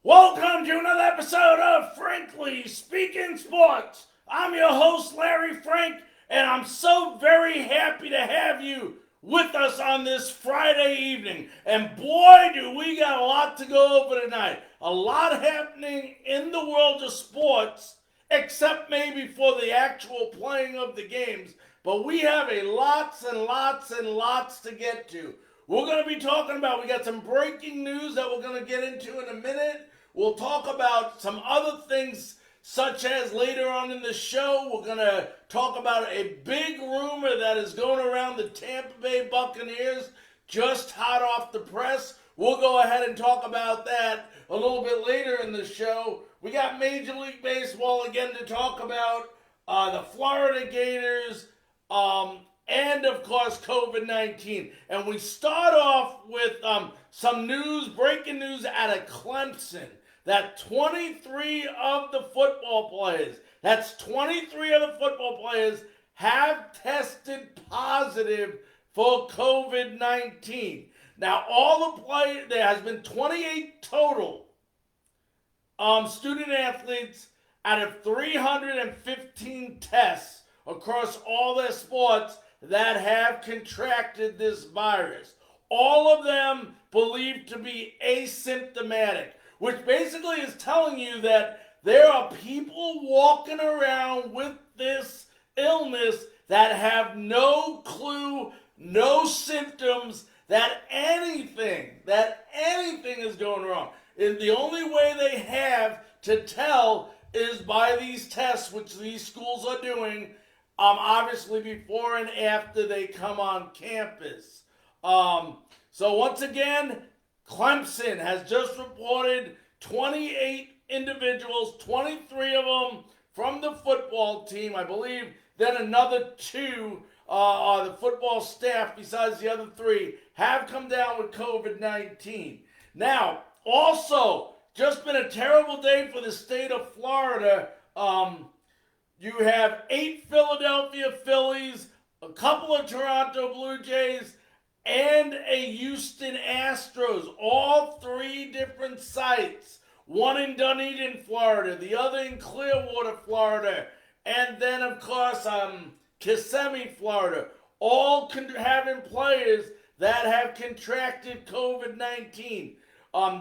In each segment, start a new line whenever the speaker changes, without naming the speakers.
Welcome to another episode of Frankly Speaking Sports. I'm your host, Larry Frank, and I'm so very happy to have you with us on this Friday evening. And boy, do we got a lot to go over tonight. A lot happening in the world of sports, except maybe for the actual playing of the games. But we have a lots and lots to get to. We're going to be talking about, we got some breaking news that we're going to get into in a minute. We'll talk about some other things, such as later on in the show, we're going to talk about a big rumor that is going around the Tampa Bay Buccaneers, just hot off the press. We'll go ahead and talk about that a little bit later in the show. We got Major League Baseball again to talk about, the Florida Gators, and of course COVID-19. And we start off with some news, breaking news out of Clemson, that 23 of the football players, that's 23 of the football players have tested positive for COVID-19. Now all the players, there has been 28 total student athletes out of 315 tests across all their sports that have contracted this virus. All of them believed to be asymptomatic, which basically is telling you that there are people walking around with this illness that have no clue, no symptoms that anything is going wrong. And the only way they have to tell is by these tests, which these schools are doing, obviously before and after they come on campus. So once again, Clemson has just reported 28 individuals, 23 of them from the football team. I believe then another 2 the football staff, besides the other 3, have come down with COVID-19. Now, also, just been a terrible day for the state of Florida. You have 8 Philadelphia Phillies, a couple of Toronto Blue Jays, and a Houston Astros, all 3 different sites. One in Dunedin, Florida, the other in Clearwater, Florida, and then, of course, Kissimmee, Florida, all having players that have contracted COVID-19.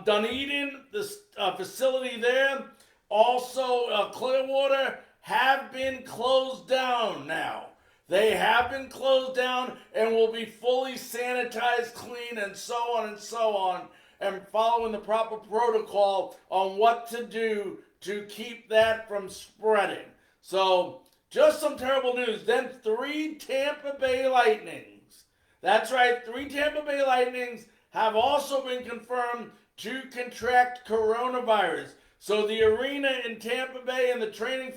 Dunedin, the facility there, also Clearwater, have been closed down now. They have been closed down and will be fully sanitized, clean, and so on, and following the proper protocol on what to do to keep that from spreading. So, just some terrible news. Then 3 Tampa Bay Lightnings. That's right, 3 Tampa Bay Lightnings have also been confirmed to contract coronavirus. So the arena in Tampa Bay and the training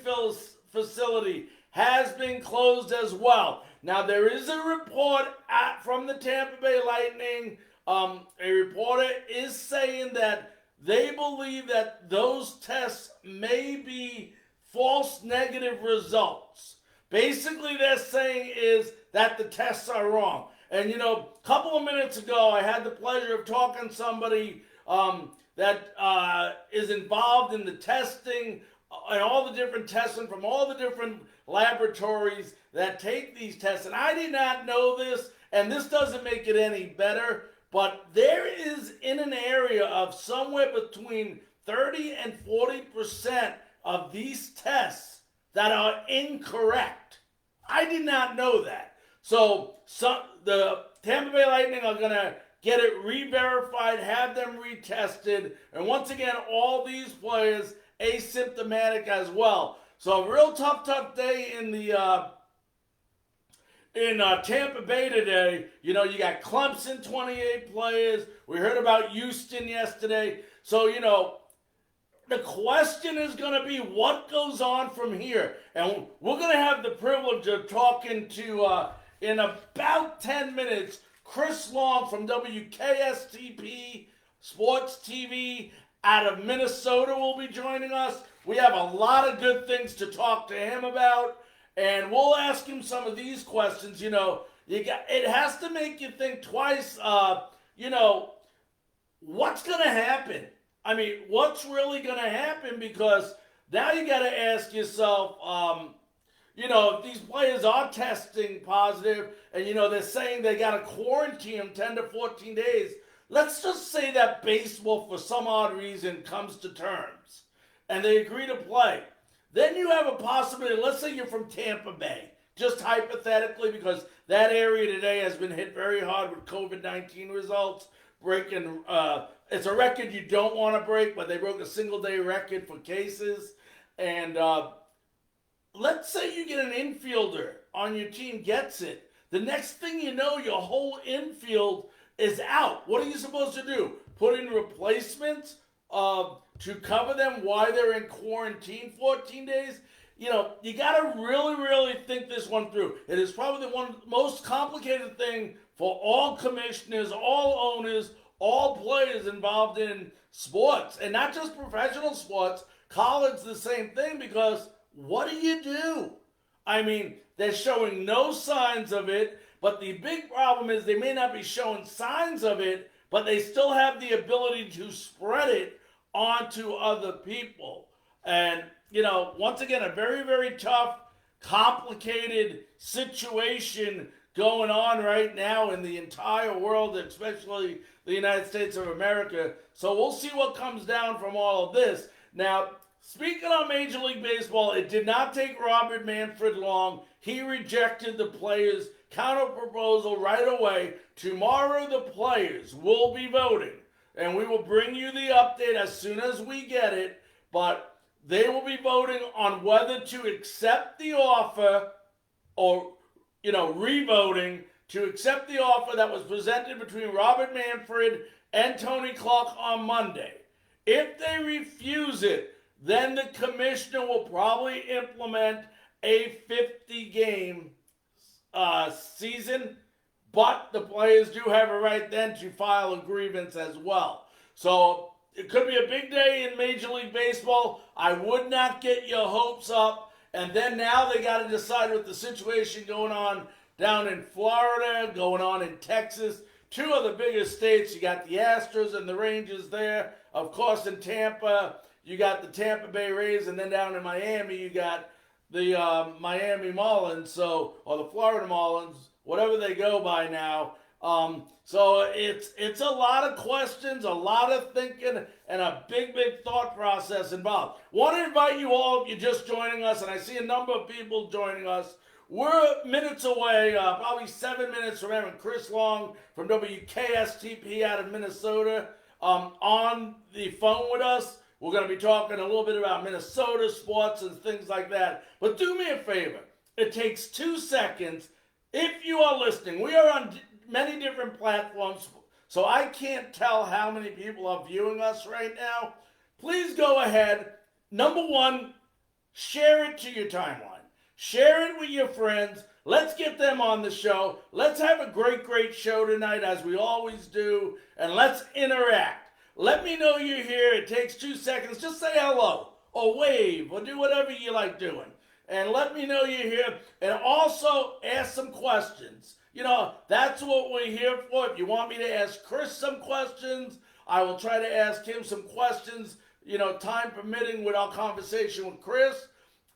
facility has been closed as well. Now there is a report from the Tampa Bay Lightning. A reporter is saying that they believe that those tests may be false negative results. Basically they're saying is that the tests are wrong. And a couple of minutes ago I had the pleasure of talking to somebody that is involved in the testing and all the different testing from all the different laboratories that take these tests. And I did not know this, and this doesn't make it any better, but there is in an area of somewhere between 30 and 40% of these tests that are incorrect. I did not know that. So the Tampa Bay Lightning are going to get it re-verified, have them retested, and once again, all these players asymptomatic as well. So a real tough day in the in Tampa Bay today. You got Clemson, 28 players. We heard about Houston yesterday. So, the question is going to be what goes on from here. And we're going to have the privilege of talking to, in about 10 minutes, Chris Long from KSTP Sports TV out of Minnesota will be joining us. We have a lot of good things to talk to him about, and we'll ask him some of these questions. It has to make you think twice. What's going to happen? I mean, what's really going to happen? Because now you got to ask yourself, if these players are testing positive and, they're saying they got to quarantine them 10 to 14 days, let's just say that baseball, for some odd reason, comes to terms and they agree to play. Then you have a possibility, let's say you're from Tampa Bay, just hypothetically, because that area today has been hit very hard with COVID-19 results, breaking, it's a record you don't want to break, but they broke a single-day record for cases. And let's say you get an infielder on your team gets it. The next thing you know, your whole infield is out. What are you supposed to do? Put in replacements to cover them while they're in quarantine 14 days? You got to really, really think this one through. It is probably the most complicated thing for all commissioners, all owners, all players involved in sports, and not just professional sports. College, the same thing, because what do you do? I mean, they're showing no signs of it, but the big problem is they may not be showing signs of it, but they still have the ability to spread it onto other people. And, once again, a very, very tough, complicated situation going on right now in the entire world, especially the United States of America. So we'll see what comes down from all of this. Now, speaking on Major League Baseball, it did not take Robert Manfred long. He rejected the players' counter proposal right away. Tomorrow, the players will be voting, and we will bring you the update as soon as we get it. But they will be voting on whether to accept the offer or, re-voting to accept the offer that was presented between Robert Manfred and Tony Clark on Monday. If they refuse it, then the commissioner will probably implement a 50-game season, but the players do have a right then to file a grievance as well. So it could be a big day in Major League Baseball. I would not get your hopes up. And then now they got to decide with the situation going on down in Florida, going on in Texas, two of the biggest states. You got the Astros and the Rangers there. Of course, in Tampa, you got the Tampa Bay Rays, and then down in Miami, you got the Miami Marlins, or the Florida Marlins, whatever they go by now. So it's a lot of questions, a lot of thinking, and a big, big thought process involved. Want to invite you all, if you're just joining us, and I see a number of people joining us. We're minutes away, probably 7 minutes from having Chris Long from KSTP out of Minnesota on the phone with us. We're going to be talking a little bit about Minnesota sports and things like that. But do me a favor. It takes 2 seconds. If you are listening, we are on many different platforms, so I can't tell how many people are viewing us right now. Please go ahead. Number one, share it to your timeline. Share it with your friends. Let's get them on the show. Let's have a great, great show tonight, as we always do, and let's interact. Let me know you're here. It takes 2 seconds. Just say hello or wave or do whatever you like doing. And let me know you're here. And also ask some questions. That's what we're here for. If you want me to ask Chris some questions, I will try to ask him some questions, time permitting, with our conversation with Chris.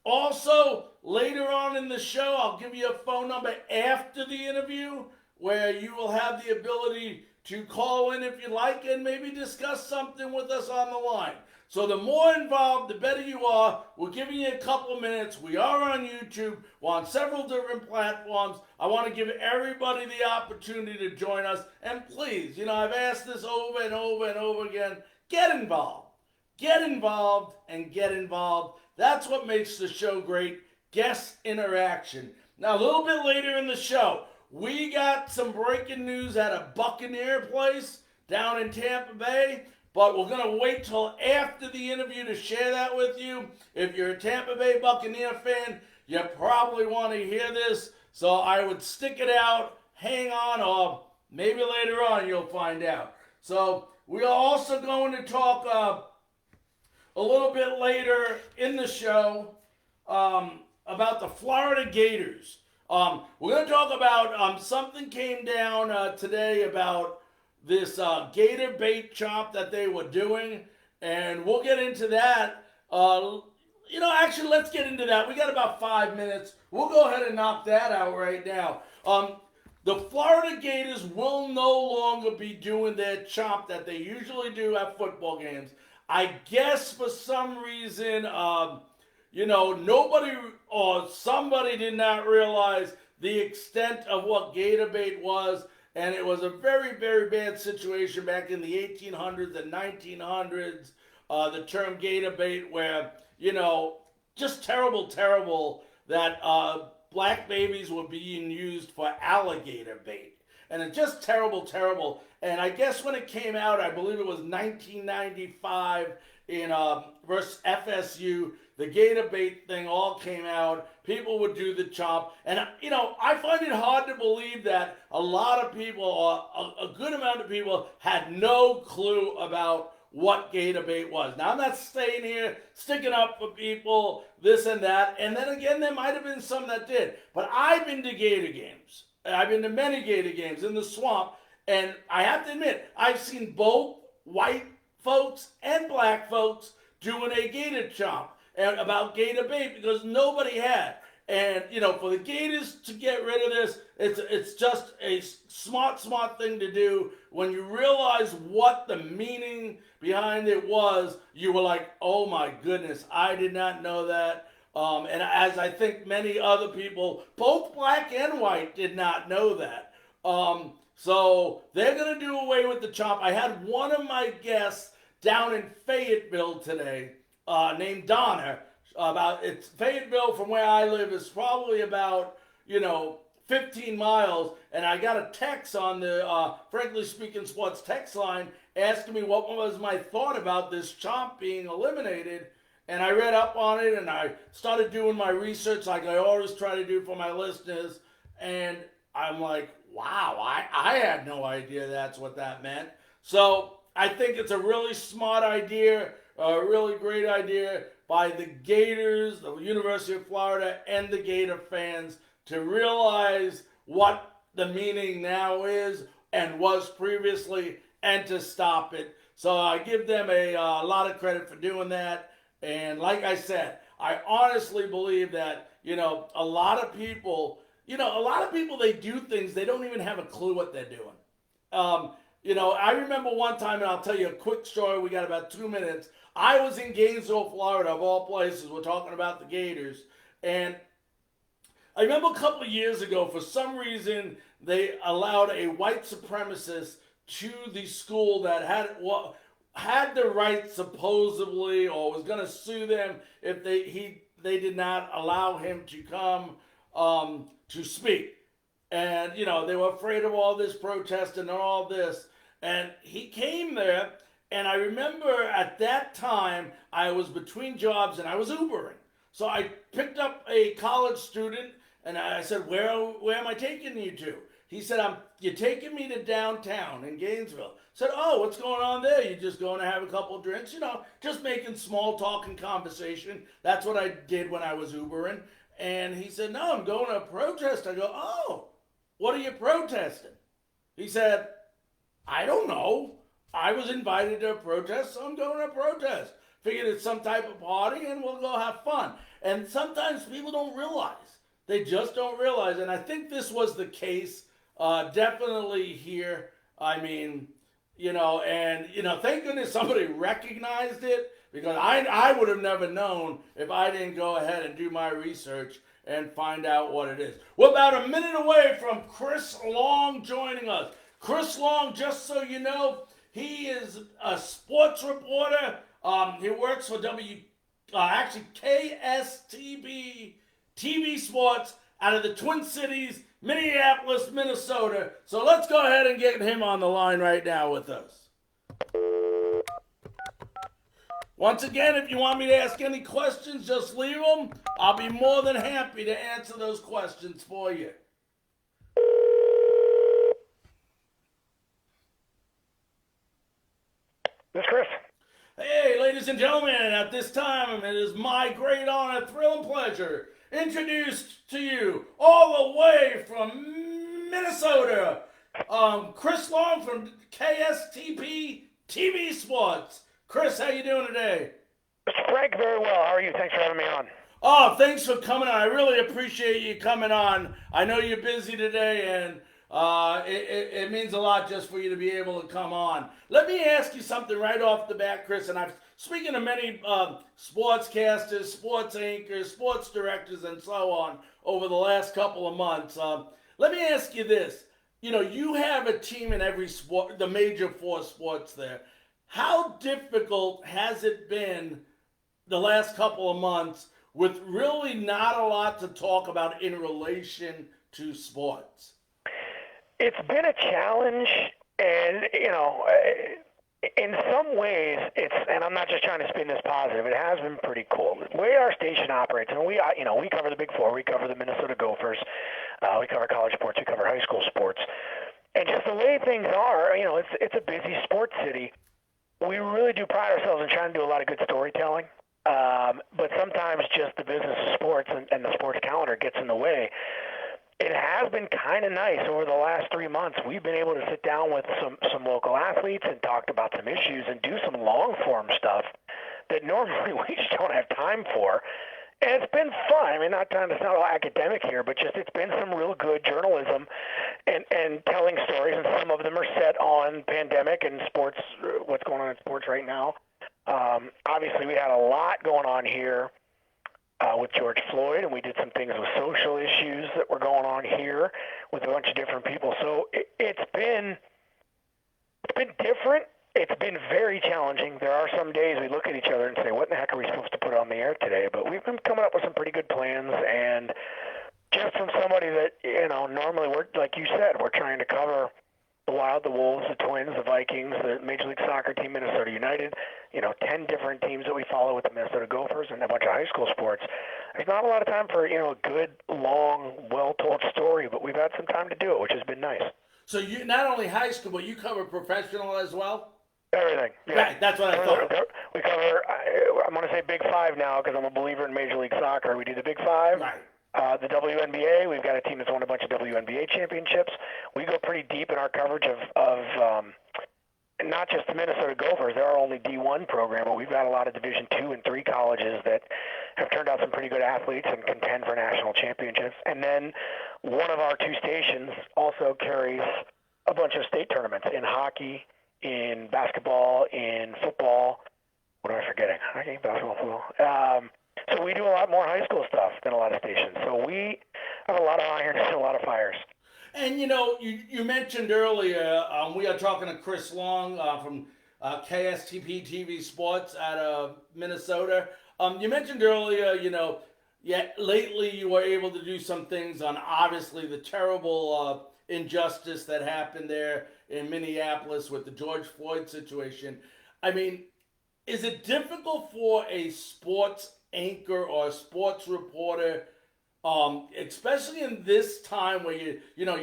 Also, later on in the show, I'll give you a phone number after the interview where you will have the ability to call in if you like and maybe discuss something with us on the line. So the more involved, the better you are. We're giving you a couple minutes. We are on YouTube. We're on several different platforms. I want to give everybody the opportunity to join us. And please, I've asked this over and over and over again, get involved. Get involved and get involved. That's what makes the show great. Guest interaction. Now, a little bit later in the show, we got some breaking news at a Buccaneer place down in Tampa Bay, but we're going to wait till after the interview to share that with you. If you're a Tampa Bay Buccaneer fan, you probably want to hear this, so I would stick it out, hang on, or maybe later on you'll find out. So we are also going to talk a little bit later in the show about the Florida Gators. We're going to talk about something came down today about this gator bait chop that they were doing. and we'll get into that. Actually, let's get into that. We got about 5 minutes. We'll go ahead and knock that out right now. The Florida Gators will no longer be doing their chomp that they usually do at football games. I guess for some reason, nobody or somebody did not realize the extent of what Gator bait was, and it was a very, very bad situation back in the 1800s and 1900s. The term Gator bait, where just terrible that black babies were being used for alligator bait. And it's just terrible. And I guess when it came out, I believe it was 1995 in versus FSU, the Gator bait thing all came out. People would do the chomp. And, I find it hard to believe that a lot of people, or a good amount of people, had no clue about what Gator bait was. Now, I'm not staying here sticking up for people, this and that. And then again, there might have been some that did. But I've been to Gator games. I've been to many Gator games in the swamp. And I have to admit, I've seen both white folks and black folks doing a Gator chomp about Gator bait because nobody had. And, for the Gators to get rid of this, it's just a smart thing to do. When you realize what the meaning behind it was, you were like, oh my goodness, I did not know that. And as I think many other people, both black and white, did not know that. So they're going to do away with the chomp. I had one of my guests down in Fayetteville today named Donna. It's Fayetteville from where I live is probably about 15 miles, and I got a text on the Frankly Speaking Sports text line asking me what was my thought about this chomp being eliminated. And I read up on it, and I started doing my research like I always try to do for my listeners, and I'm like, wow, I had no idea that's what that meant. So I think it's a really smart idea, a really great idea by the Gators, the University of Florida, and the Gator fans to realize what the meaning now is and was previously, and to stop it. So I give them a lot of credit for doing that. And like I said, I honestly believe that, a lot of people, they do things, they don't even have a clue what they're doing. I remember one time, and I'll tell you a quick story, we got about 2 minutes. I was in Gainesville, Florida, of all places. We're talking about the Gators. And I remember a couple of years ago, for some reason, they allowed a white supremacist to the school that had the right, supposedly, or was going to sue them if they did not allow him to come to speak. And, they were afraid of all this protest and all this. And he came there. And I remember at that time, I was between jobs and I was Ubering. So I picked up a college student and I said, where am I taking you to? He said, you're taking me to downtown in Gainesville. I said, oh, what's going on there? You're just going to have a couple of drinks, just making small talk and conversation. That's what I did when I was Ubering. And he said, no, I'm going to a protest. I go, oh, what are you protesting? He said, I don't know. I was invited to a protest, so I'm going to a protest. Figured it's some type of party and we'll go have fun. And sometimes people don't realize. They just don't realize. And I think this was the case definitely here. I mean, thank goodness somebody recognized it, because I would have never known if I didn't go ahead and do my research and find out what it is. We're about a minute away from Chris Long joining us. Chris Long, just so you know, he is a sports reporter. He works for KSTP TV SPORTS out of the Twin Cities, Minneapolis, Minnesota. So let's go ahead and get him on the line right now with us. Once again, if you want me to ask any questions, just leave them. I'll be more than happy to answer those questions for you.
This is Chris.
Hey, ladies and gentlemen, at this time, it is my great honor, thrill, and pleasure introduced to you all the way from Minnesota, Chris Long from KSTP TV SPORTS. Chris, how you doing today?
Mr. Frank, very well. How are you? Thanks for having me on.
Oh, thanks for coming on. I really appreciate you coming on. I know you're busy today, and it means a lot just for you to be able to come on. Let me ask you something right off the bat, Chris. And I've speaking to many sportscasters, sports anchors, sports directors, and so on over the last couple of months. Let me ask you this. You have a team in every sport, the major four sports there. How difficult has it been the last couple of months with really not a lot to talk about in relation to sports?
It's been a challenge, and in some ways, and I'm not just trying to spin this positive. It has been pretty cool. The way our station operates, and we cover the Big Four. We cover the Minnesota Gophers. We cover college sports. We cover high school sports. And just the way things are, it's a busy sports city. We really do pride ourselves in trying to do a lot of good storytelling. But sometimes just the business of sports and the sports calendar gets in the way. It has been kind of nice over the last 3 months. We've been able to sit down with some local athletes and talk about some issues and do some long form stuff that normally we just don't have time for. And it's been fun. I mean, not trying to sound all academic here, but just it's been some real good journalism and telling stories, and some of them are set on pandemic and sports, what's going on in sports right now. Obviously, we had a lot going on here with George Floyd, and we did some things with social issues that were going on here with a bunch of different people. So it's been different. It's been very challenging. There are some days we look at each other and say, what in the heck are we supposed to put on the air today? But we've been coming up with some pretty good plans, and just from somebody that, normally we're, like you said, we're trying to cover the Wild, the Wolves, the Twins, the Vikings, the Major League Soccer team, Minnesota United, 10 different teams that we follow with the Minnesota Gophers and a bunch of high school sports. There's not a lot of time for, a good, long, well-told story, but we've had some time to do it, which has been nice.
So you not only high school, but you cover professional as well?
Everything. Yeah.
Right, that's what I thought.
We cover, I'm going to say Big Five now because I'm a believer in Major League Soccer. We do the Big Five.
Right.
The WNBA, we've got a team that's won a bunch of WNBA championships. We go pretty deep in our coverage of not just the Minnesota Gophers. They're our only D1 program, but we've got a lot of Division II and III colleges that have turned out some pretty good athletes and contend for national championships. And then one of our two stations also carries a bunch of state tournaments in hockey, in basketball, in football. What am I forgetting? Hockey, basketball, football. So we do a lot more high school stuff than a lot of stations. So we have a lot of irons and a lot of fires.
And you mentioned earlier, we are talking to Chris Long from KSTP TV SPORTS out of Minnesota. You mentioned earlier, lately you were able to do some things on obviously the terrible injustice that happened there in Minneapolis with the George Floyd situation. I mean, is it difficult for a sports anchor or a sports reporter, especially in this time where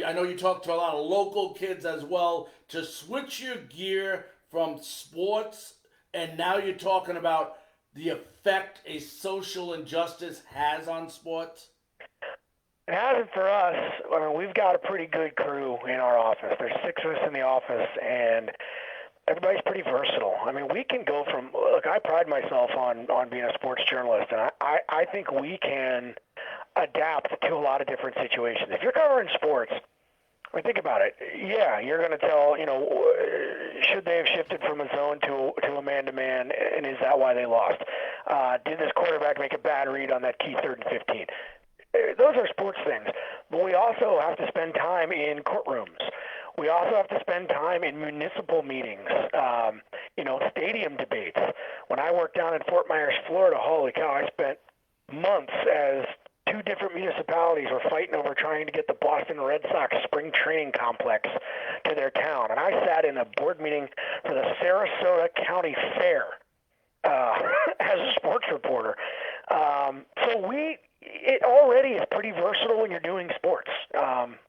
I know you talk to a lot of local kids as well, to switch your gear from sports and now you're talking about the effect a social injustice has on sports?
It hasn't for us. I mean, we've got a pretty good crew in our office. There's 6 of us in the office, and everybody's pretty versatile. I mean, we can go from, look, I pride myself on being a sports journalist, and I think we can adapt to a lot of different situations. If you're covering sports, I mean, think about it. Yeah, you're going to tell, should they have shifted from a zone to a man-to-man, and is that why they lost? Did this quarterback make a bad read on that key 3rd and 15? Those are sports things. But we also have to spend time in courtrooms. We also have to spend time in municipal meetings, stadium debates. When I worked down in Fort Myers, Florida, holy cow, I spent months as 2 different municipalities were fighting over trying to get the Boston Red Sox spring training complex to their town. And I sat in a board meeting for the Sarasota County Fair as a sports reporter. It already is pretty versatile when you're doing sports.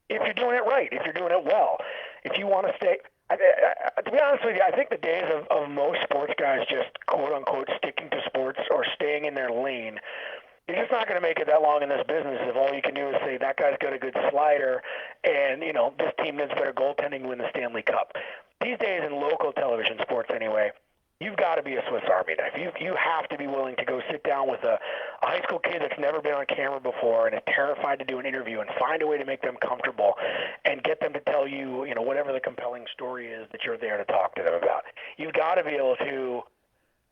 If you're doing it right, if you're doing it well, if you want to stay. To be honest with you, I think the days of most sports guys just quote unquote sticking to sports or staying in their lane, you're just not going to make it that long in this business if all you can do is say that guy's got a good slider and this team needs better goaltending to win the Stanley Cup. These days in local television sports anyway, you've got to be a Swiss Army knife. You have to be willing to go sit down with a high school kid that's never been on camera before and is terrified to do an interview and find a way to make them comfortable and get them to tell you, whatever the compelling story is that you're there to talk to them about. You've got to be able to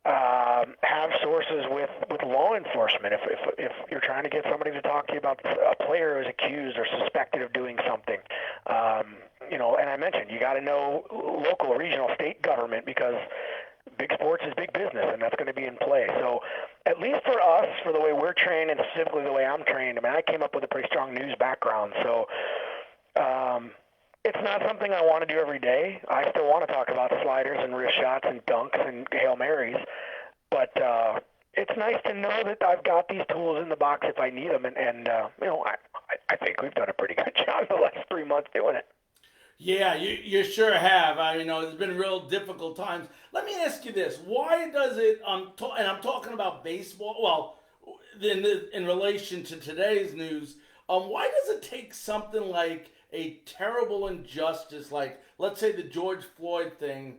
have sources with law enforcement if you're trying to get somebody to talk to you about a player who's accused or suspected of doing something. And I mentioned you got to know local, regional, state government because big sports is big business, and that's going to be in play. So at least for us, for the way we're trained and specifically the way I'm trained, I mean, I came up with a pretty strong news background. So it's not something I want to do every day. I still want to talk about sliders and wrist shots and dunks and Hail Marys. But it's nice to know that I've got these tools in the box if I need them. And I think we've done a pretty good job the last 3 months doing it.
Yeah, you sure have. It's been real difficult times. Let me ask you this: why does it? And I'm talking about baseball. Well, in relation to today's news, why does it take something like a terrible injustice, like let's say the George Floyd thing,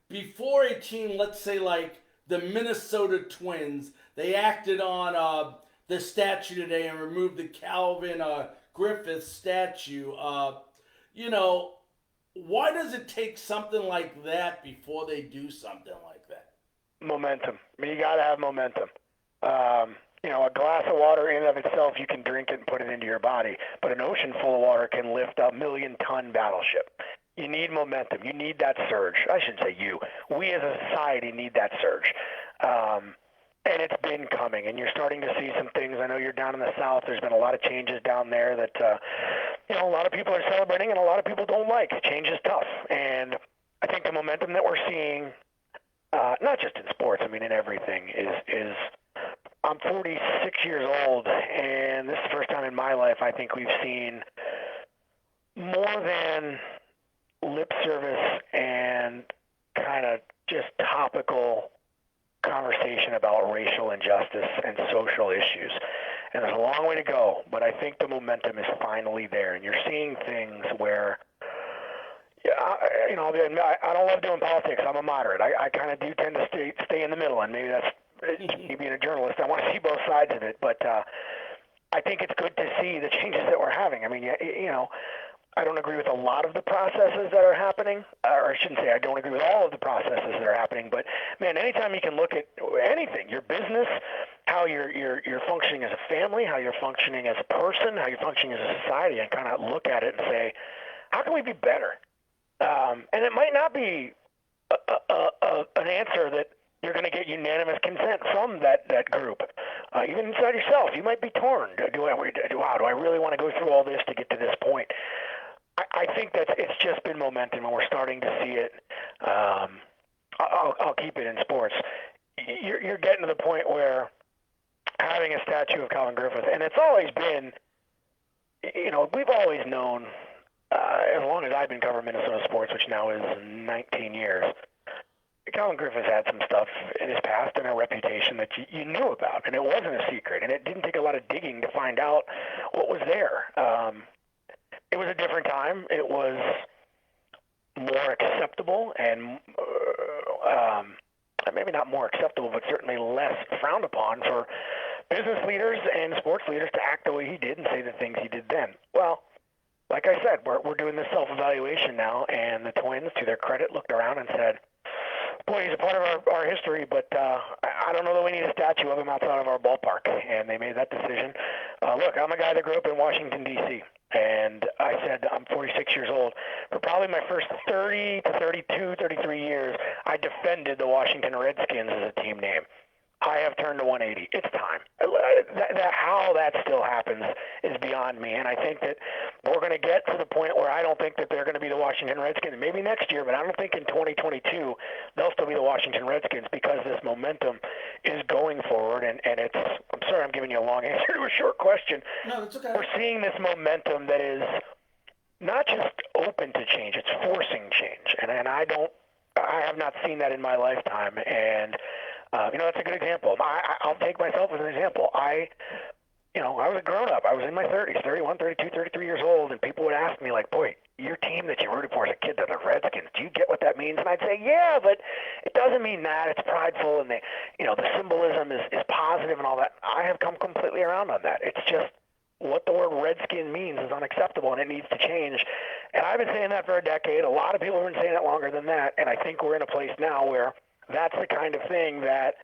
before a team, let's say like the Minnesota Twins, they acted on the statue today and removed the Calvin Griffith statue. Why does it take something like that before they do something like that?
Momentum. I mean, you got to have momentum. A glass of water in and of itself, you can drink it and put it into your body. But an ocean full of water can lift a 1,000,000-ton battleship. You need momentum. You need that surge. I shouldn't say you. We as a society need that surge. And it's been coming, and you're starting to see some things. I know you're down in the South. There's been a lot of changes down there that, a lot of people are celebrating and a lot of people don't like. Change is tough. And I think the momentum that we're seeing, not just in sports, I mean in everything, is I'm 46 years old, and this is the first time in my life I think we've seen more than lip service and kind of just topical conversation about racial injustice and social issues. And there's a long way to go, but I think the momentum is finally there. And you're seeing things where, I don't love doing politics. I'm a moderate. I kind of do tend to stay in the middle, and maybe that's me being a journalist. I want to see both sides of it, but I think it's good to see the changes that we're having. I mean, I don't agree with a lot of the processes that are happening, or I shouldn't say I don't agree with all of the processes that are happening, but man, anytime you can look at anything, your business, how you're functioning as a family, how you're functioning as a person, how you're functioning as a society, and kind of look at it and say, how can we be better? And it might not be an answer that you're going to get unanimous consent from that group. Even inside yourself, you might be torn. Do I really want to go through all this to get to this point? I think that it's just been momentum, and we're starting to see it. I'll keep it in sports. You're getting to the point where having a statue of Calvin Griffith, and it's always been, we've always known, as long as I've been covering Minnesota sports, which now is 19 years, Calvin Griffith's had some stuff in his past and a reputation that you knew about, and it wasn't a secret, and it didn't take a lot of digging to find out what was there. It was a different time. It was more acceptable and maybe not more acceptable, but certainly less frowned upon for business leaders and sports leaders to act the way he did and say the things he did then. Well, like I said, we're doing this self-evaluation now, and the Twins, to their credit, looked around and said, boy, he's a part of our history, but I don't know that we need a statue of him outside of our ballpark. And they made that decision. Look, I'm a guy that grew up in Washington, D.C., and I said I'm 46 years old. For probably my first 30 to 32, 33 years, I defended the Washington Redskins as a team name. I have turned to 180. It's time. How that still happens is beyond me, and I think that we're going to get to the point where I don't think that they're going to be the Washington Redskins. Maybe next year, but I don't think in 2022 they'll still be the Washington Redskins because this momentum is going forward, and it's – I'm sorry I'm giving you a long answer to a short question.
No, that's okay.
We're seeing this momentum that is not just open to change, it's forcing change, and I have not seen that in my lifetime, and – that's a good example. I'll take myself as an example. I I was a grown-up. I was in my 30s, 31, 32, 33 years old, and people would ask me, like, boy, your team that you rooted for as a kid, they're the Redskins. Do you get what that means? And I'd say, yeah, but it doesn't mean that. It's prideful, and the symbolism is positive and all that. I have come completely around on that. It's just what the word Redskin means is unacceptable, and it needs to change. And I've been saying that for a decade. A lot of people have been saying it longer than that, and I think we're in a place now where that's the kind of thing that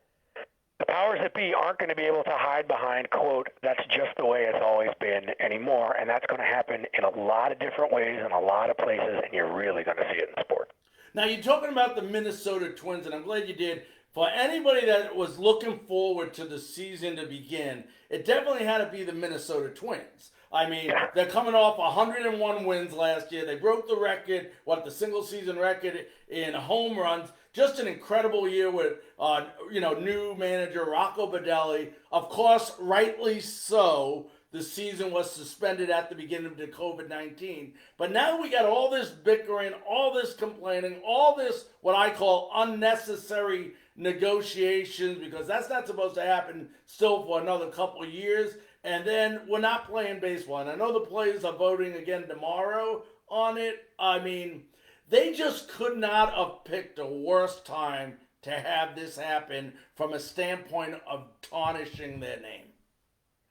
the powers that be aren't going to be able to hide behind, quote, that's just the way it's always been anymore. And that's going to happen in a lot of different ways in a lot of places, and you're really going to see it in sport.
Now, you're talking about the Minnesota Twins, and I'm glad you did. For anybody that was looking forward to the season to begin, it definitely had to be the Minnesota Twins. I mean, they're coming off 101 wins last year. They broke the record, the single season record in home runs. Just an incredible year with, new manager Rocco Baldelli. Of course, rightly so. The season was suspended at the beginning of the COVID-19. But now we got all this bickering, all this complaining, all this what I call unnecessary negotiations, because that's not supposed to happen still for another couple of years. And then we're not playing baseball. And I know the players are voting again tomorrow on it. I mean, they just could not have picked a worse time to have this happen from a standpoint of tarnishing their name.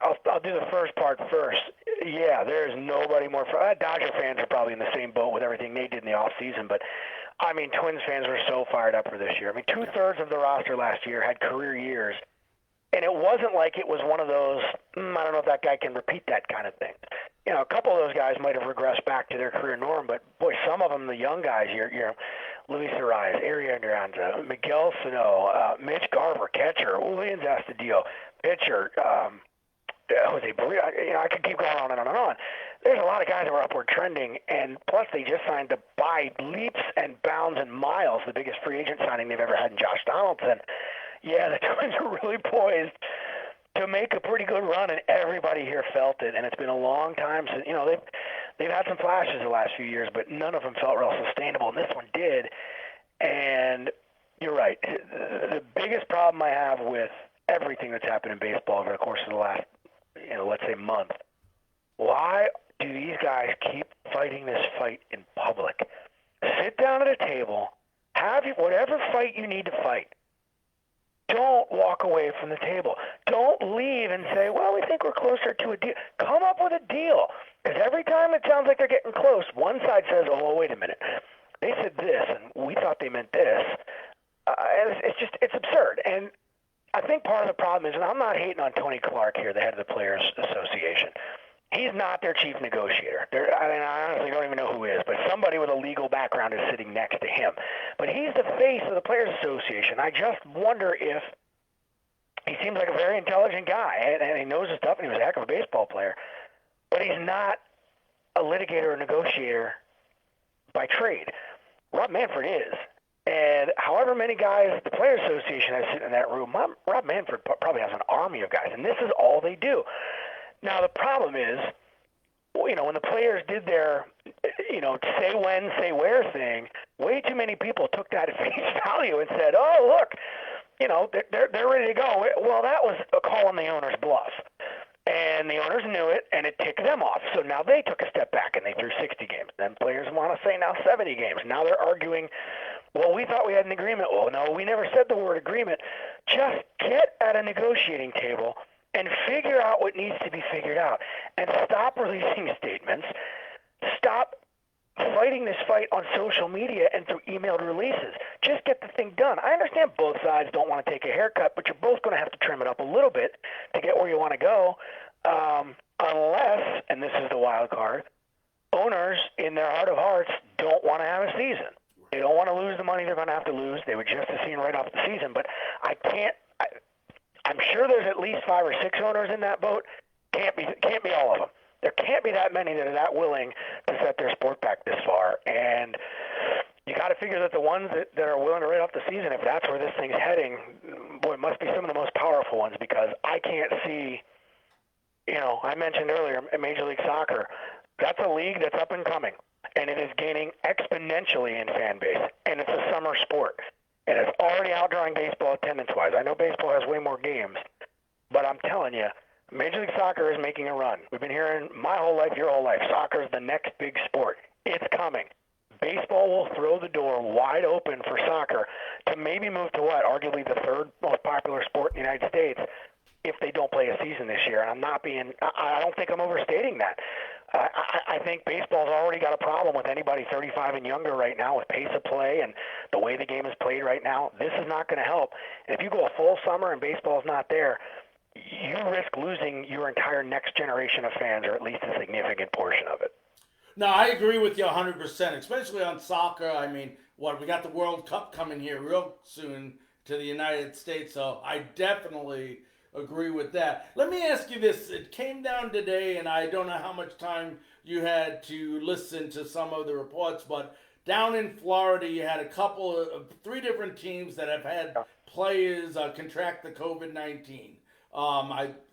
I'll do the first part first. Yeah, there's nobody more. Dodger fans are probably in the same boat with everything they did in the offseason, but I mean, Twins fans were so fired up for this year. I mean, 2/3 of the roster last year had career years, and it wasn't like it was one of those, I don't know if that guy can repeat that kind of thing. A couple of those guys might have regressed back to their career norm, but boy, some of them, the young guys, Luis Arias, Ariel Andranza, Miguel Sano, Mitch Garver, catcher, Williams Astudillo, pitcher, Jose Barria, I could keep going on and on and on. There's a lot of guys that were upward trending, and plus they just signed by leaps and bounds and miles the biggest free agent signing they've ever had in Josh Donaldson. Yeah, the Twins are really poised to make a pretty good run, and everybody here felt it. And it's been a long time since they've had some flashes the last few years, but none of them felt real sustainable, and this one did. And you're right. The biggest problem I have with everything that's happened in baseball over the course of the last, let's say month, why do these guys keep fighting this fight in public? Sit down at a table, have whatever fight you need to fight. Don't walk away from the table. Don't leave and say, well, we think we're closer to a deal. Come up with a deal. Because every time it sounds like they're getting close, one side says, oh, wait a minute. They said this, and we thought they meant this. And it's absurd. And I think part of the problem is, and I'm not hating on Tony Clark here, the head of the Players Association. He's not their chief negotiator. I honestly don't even know who is, but somebody with a legal background is sitting next to him. But he's the face of the Players Association. I just wonder if he seems like a very intelligent guy, and he knows his stuff, and he was a heck of a baseball player. But he's not a litigator or negotiator by trade. Rob Manfred is. And however many guys the Players Association has sitting in that room, Rob Manfred probably has an army of guys, and this is all they do. Now, the problem is, when the players did their, say when, say where thing, way too many people took that at face value and said, oh, look, they're ready to go. Well, that was a call on the owner's bluff. And the owners knew it, and it ticked them off. So now they took a step back, and they threw 60 games. Then players want to say now 70 games. Now they're arguing, well, we thought we had an agreement. Well, no, we never said the word agreement. Just get at a negotiating table and figure out what needs to be figured out. And stop releasing statements. Stop fighting this fight on social media and through emailed releases. Just get the thing done. I understand both sides don't want to take a haircut, but you're both going to have to trim it up a little bit to get where you want to go. Unless, and this is the wild card, owners in their heart of hearts don't want to have a season. They don't want to lose the money they're going to have to lose. They would just as soon write off the season. But I'm sure there's at least 5 or 6 owners in that boat. Can't be all of them. There can't be that many that are that willing to set their sport back this far. And you got to figure that the ones that are willing to write off the season, if that's where this thing's heading, boy, it must be some of the most powerful ones, because I can't see, I mentioned earlier, Major League Soccer, that's a league that's up and coming, and it is gaining exponentially in fan base, and it's a summer sport, and it's already outdrawing baseball attendance-wise. I know baseball has way more games, but I'm telling you, Major League soccer is making a run. We've been hearing my whole life, your whole life, soccer is the next big sport. It's coming. Baseball will throw the door wide open for soccer to maybe move to what, arguably the third most popular sport in the United States if they don't play a season this year. And I don't think I'm overstating that. I think baseball's already got a problem with anybody 35 and younger right now with pace of play and the way the game is played right now. This is not going to help. And if you go a full summer and baseball's not there, you risk losing your entire next generation of fans, or at least a significant portion of it.
No, I agree with you 100%, especially on soccer. I mean, we got the World Cup coming here real soon to the United States, so I definitely agree with that. Let me ask you this. It came down today, and I don't know how much time you had to listen to some of the reports, but down in Florida, you had three different teams that have had players contract the COVID-19.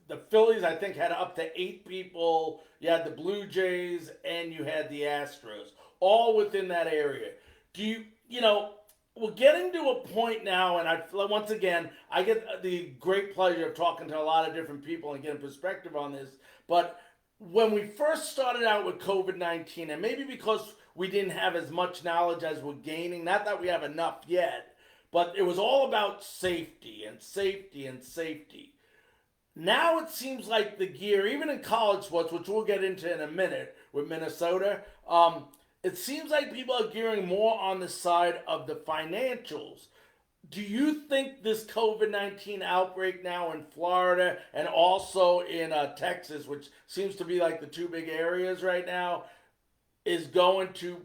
The Phillies, I think, had up to 8 people. You had the Blue Jays and you had the Astros, all within that area. We're getting to a point now, and once again, I get the great pleasure of talking to a lot of different people and getting perspective on this. But when we first started out with COVID-19, and maybe because we didn't have as much knowledge as we're gaining, not that we have enough yet, but it was all about safety and safety and safety. Now it seems like the gear, even in college sports, which we'll get into in a minute with Minnesota, it seems like people are gearing more on the side of the financials. Do you think this COVID-19 outbreak now in Florida and also in Texas, which seems to be like the two big areas right now, is going to,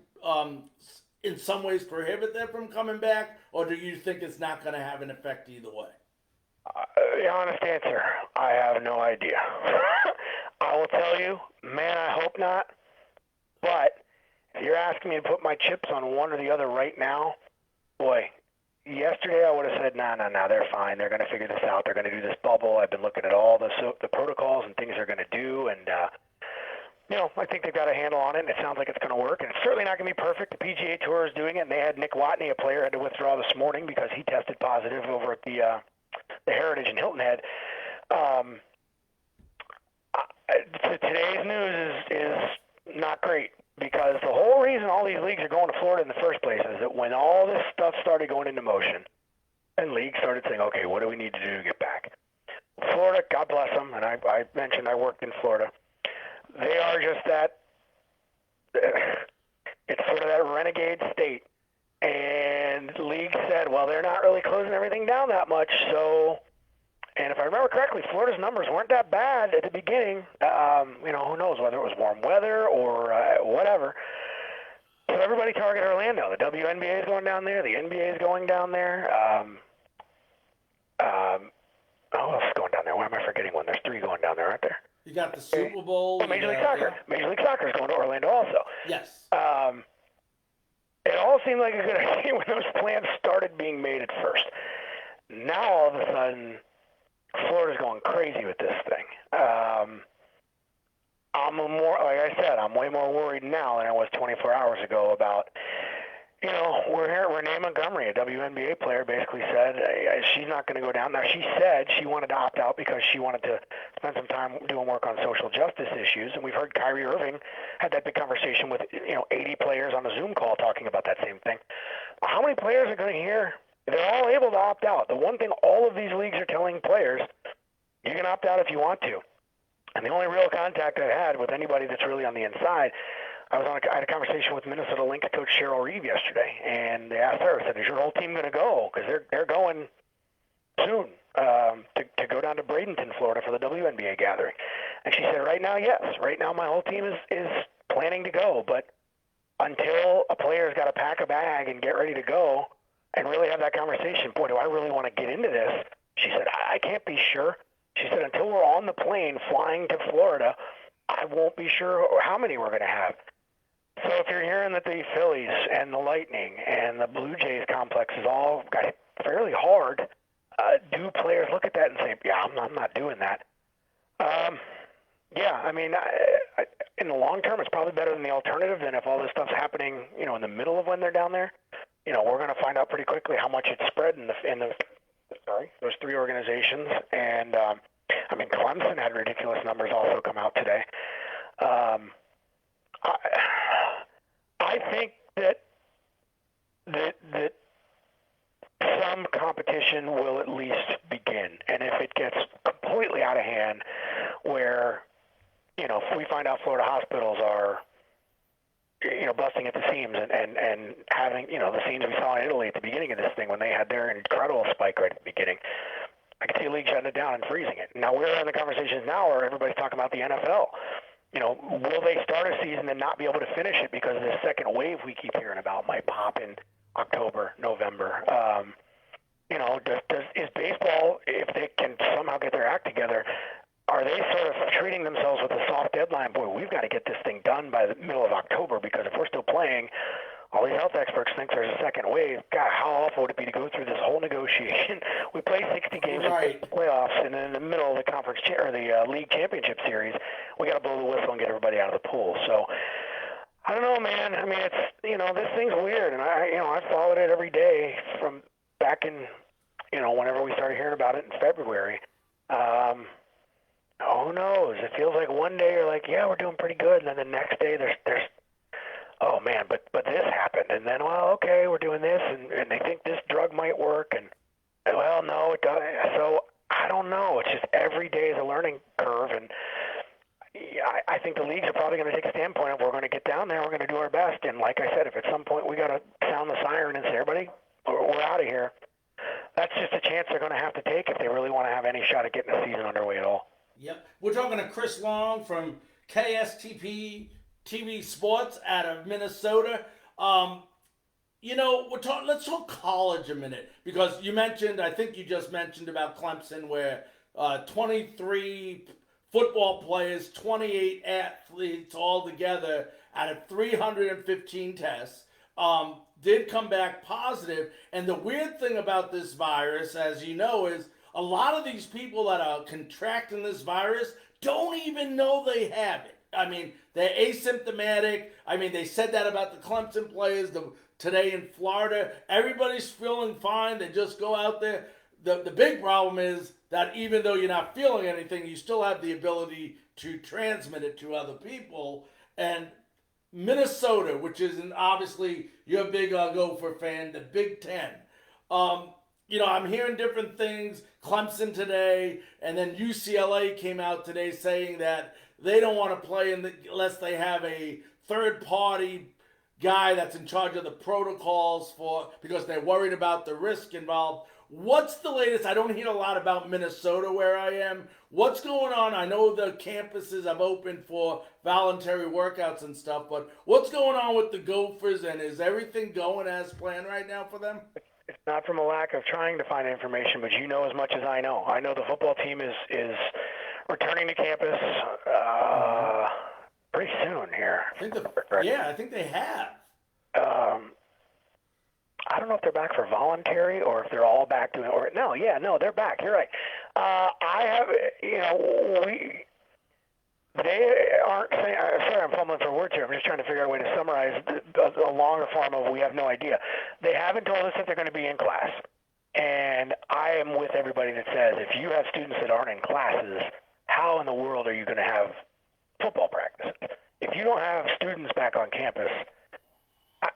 in some ways, prohibit them from coming back? Or do you think it's not going to have an effect either way?
The honest answer, I have no idea. I will tell you, man, I hope not. But if you're asking me to put my chips on one or the other right now, boy, yesterday I would have said, no, they're fine. They're going to figure this out. They're going to do this bubble. I've been looking at all the protocols and things they're going to do, and I think they've got a handle on it, and it sounds like it's going to work. And it's certainly not going to be perfect. The PGA Tour is doing it, and they had Nick Watney, a player, had to withdraw this morning because he tested positive over at the Heritage in Hilton Head. Today's news is not great, because the whole reason all these leagues are going to Florida in the first place is that when all this stuff started going into motion and leagues started saying, okay, what do we need to do to get back? Florida, God bless them, and I mentioned I worked in Florida. They are just it's sort of that renegade state. And the league said, well, they're not really closing everything down that much. So, and if I remember correctly, Florida's numbers weren't that bad at the beginning. Who knows whether it was warm weather or whatever. So everybody targeted Orlando. The WNBA is going down there. The NBA is going down there. Who else is going down there? Why am I forgetting one? There's 3 going down there, aren't there?
You got the Super Bowl.
Major League Soccer. Yeah. Major League Soccer is going to Orlando also.
Yes.
It all seemed like a good idea when those plans started being made at first. Now, all of a sudden, Florida's going crazy with this thing. Like I said, I'm way more worried now than I was 24 hours ago about, we're here. Renee Montgomery, a WNBA player, basically said she's not going to go down. Now, she said she wanted to opt out because she wanted to spend some time doing work on social justice issues. And we've heard Kyrie Irving had that big conversation with 80 players on a Zoom call talking about that same thing. How many players are going to hear? They're all able to opt out. The one thing all of these leagues are telling players, you can opt out if you want to. And the only real contact I had with anybody that's really on the inside, I had a conversation with Minnesota Lynx coach Cheryl Reeve yesterday, and they asked her, said, is your whole team going to go? Because they're going soon to go down to Bradenton, Florida for the WNBA gathering. And she said, right now, yes. Right now my whole team is planning to go. But until a player's got to pack a bag and get ready to go and really have that conversation, boy, do I really want to get into this? She said, I can't be sure. She said, until we're on the plane flying to Florida, I won't be sure how many we're going to have. So if you're hearing that the Phillies and the Lightning and the Blue Jays complex has all got hit fairly hard, do players look at that and say, yeah, I'm not doing that? Yeah, I mean, in the long term, it's probably better than the alternative. And if all this stuff's happening, in the middle of when they're down there, we're going to find out pretty quickly how much it's spread in those 3 organizations. And I mean, Clemson had ridiculous numbers also come out today. I think that some competition will at least begin. And if it gets completely out of hand, where, if we find out Florida hospitals are, busting at the seams and having, the scenes we saw in Italy at the beginning of this thing when they had their incredible spike right at the beginning, I could see a league shutting it down and freezing it. Now we're in the conversations now where everybody's talking about the NFL. Will they start a season and not be able to finish it because of this second wave we keep hearing about might pop in October, November? Is baseball, if they can somehow get their act together, are they sort of treating themselves with a soft deadline? Boy, we've got to get this thing done by the middle of October, because if we're still playing, all these health experts think there's a second wave. God, how awful would it be to go through this whole negotiation? We play 60 games
Right.
in the playoffs, and then in the middle of the conference or the league championship series, we got to blow the whistle and get everybody out of the pool. So I don't know, man. I mean, it's this thing's weird, and I followed it every day from back in whenever we started hearing about it in February. Who knows? It feels like one day you're like, yeah, we're doing pretty good, and then the next day there's oh man, but this happened, and then, well, okay, we're doing this, and they think this drug might work, and well, no, it doesn't. So I don't know. It's just every day is a learning curve, and I think the leagues are probably going to take a standpoint of, we're going to get down there, we're going to do our best, and like I said, if at some point we got to sound the siren and say, everybody, we're out of here, that's just a chance they're going to have to take if they really want to have any shot at getting the season underway at all.
Yep. We're talking to Chris Long from KSTP TV SPORTS out of Minnesota. Let's talk college a minute, because you mentioned, I think you just mentioned about Clemson, where 23 football players, 28 athletes all together out of 315 tests did come back positive. And the weird thing about this virus, as you know, is a lot of these people that are contracting this virus don't even know they have it. I mean, they're asymptomatic. I mean, they said that about the Clemson players today in Florida. Everybody's feeling fine. They just go out there. The big problem is that even though you're not feeling anything, you still have the ability to transmit it to other people. And Minnesota, which is obviously you're a big Gopher fan, the Big Ten. I'm hearing different things. Clemson today, and then UCLA came out today saying that they don't want to play unless they have a third-party guy that's in charge of the protocols because they're worried about the risk involved. What's the latest? I don't hear a lot about Minnesota where I am. What's going on? I know the campuses have opened for voluntary workouts and stuff, but what's going on with the Gophers, and is everything going as planned right now for them?
It's not from a lack of trying to find information, but you know as much as I know. I know the football team is returning to campus pretty soon here.
I think they have.
I don't know if they're back for voluntary or if they're all back doing it. No, they're back. You're right. They aren't saying, sorry, I'm fumbling for words here. I'm just trying to figure out a way to summarize a longer form of we have no idea. They haven't told us that they're going to be in class. And I am with everybody that says, if you have students that aren't in classes, how in the world are you going to have football practice? If you don't have students back on campus,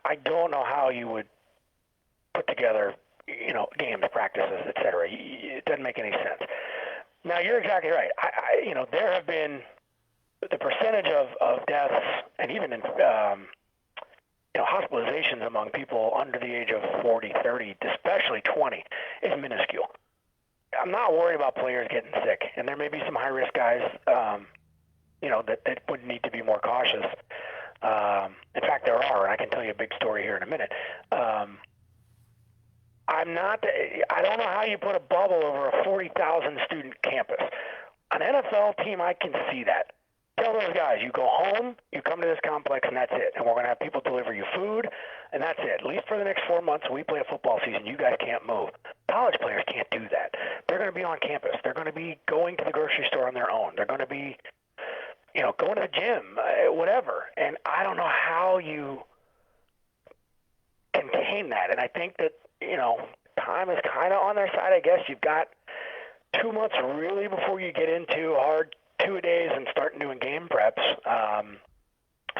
I don't know how you would put together, games, practices, etc. It doesn't make any sense. Now, you're exactly right. There have been the percentage of deaths and even hospitalizations among people under the age of 40, 30, especially 20, is minuscule. I'm not worried about players getting sick, and there may be some high-risk guys, that would need to be more cautious. In fact, there are, and I can tell you a big story here in a minute. I don't know how you put a bubble over a 40,000 student campus. An NFL team, I can see that. Tell those guys, you go home, you come to this complex, and that's it. And we're going to have people deliver you food, and that's it. At least for the next 4 months, we play a football season. You guys can't move. College players can't do that. They're going to be on campus. They're going to be going to the grocery store on their own. They're going to be, going to the gym, whatever. And I don't know how you contain that. And I think that, time is kind of on their side, I guess. You've got 2 months really before you get into hard two-a-days and starting doing game preps.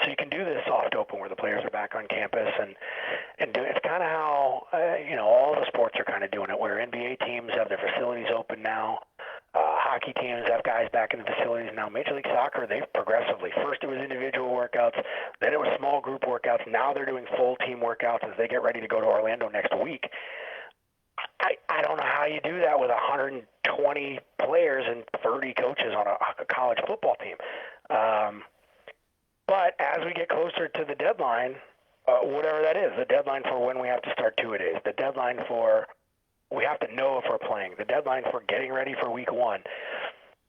So you can do this soft open where the players are back on campus, and it's kind of how all the sports are kind of doing it. Where NBA teams have their facilities open now, hockey teams have guys back in the facilities now. Major League Soccer, they've progressively. First it was individual workouts, then it was small group workouts. Now they're doing full team workouts as they get ready to go to Orlando next week. I don't know how you do that with 120 players and 30 coaches on a college football team. But as we get closer to the deadline, whatever that is, the deadline for when we have to start two-a-days, the deadline for we have to know if we're playing, the deadline for getting ready for week one,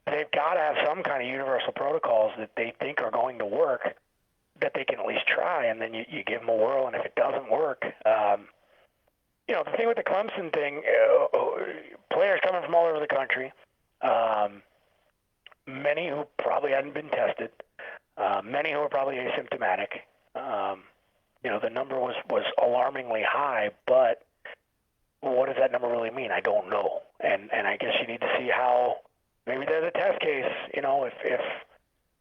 they've got to have some kind of universal protocols that they think are going to work that they can at least try, and then you give them a whirl, and if it doesn't work, the thing with the Clemson thing, players coming from all over the country, many who probably hadn't been tested, many who are probably asymptomatic. The number was alarmingly high, but what does that number really mean? I don't know. And I guess you need to see how maybe there's a test case. If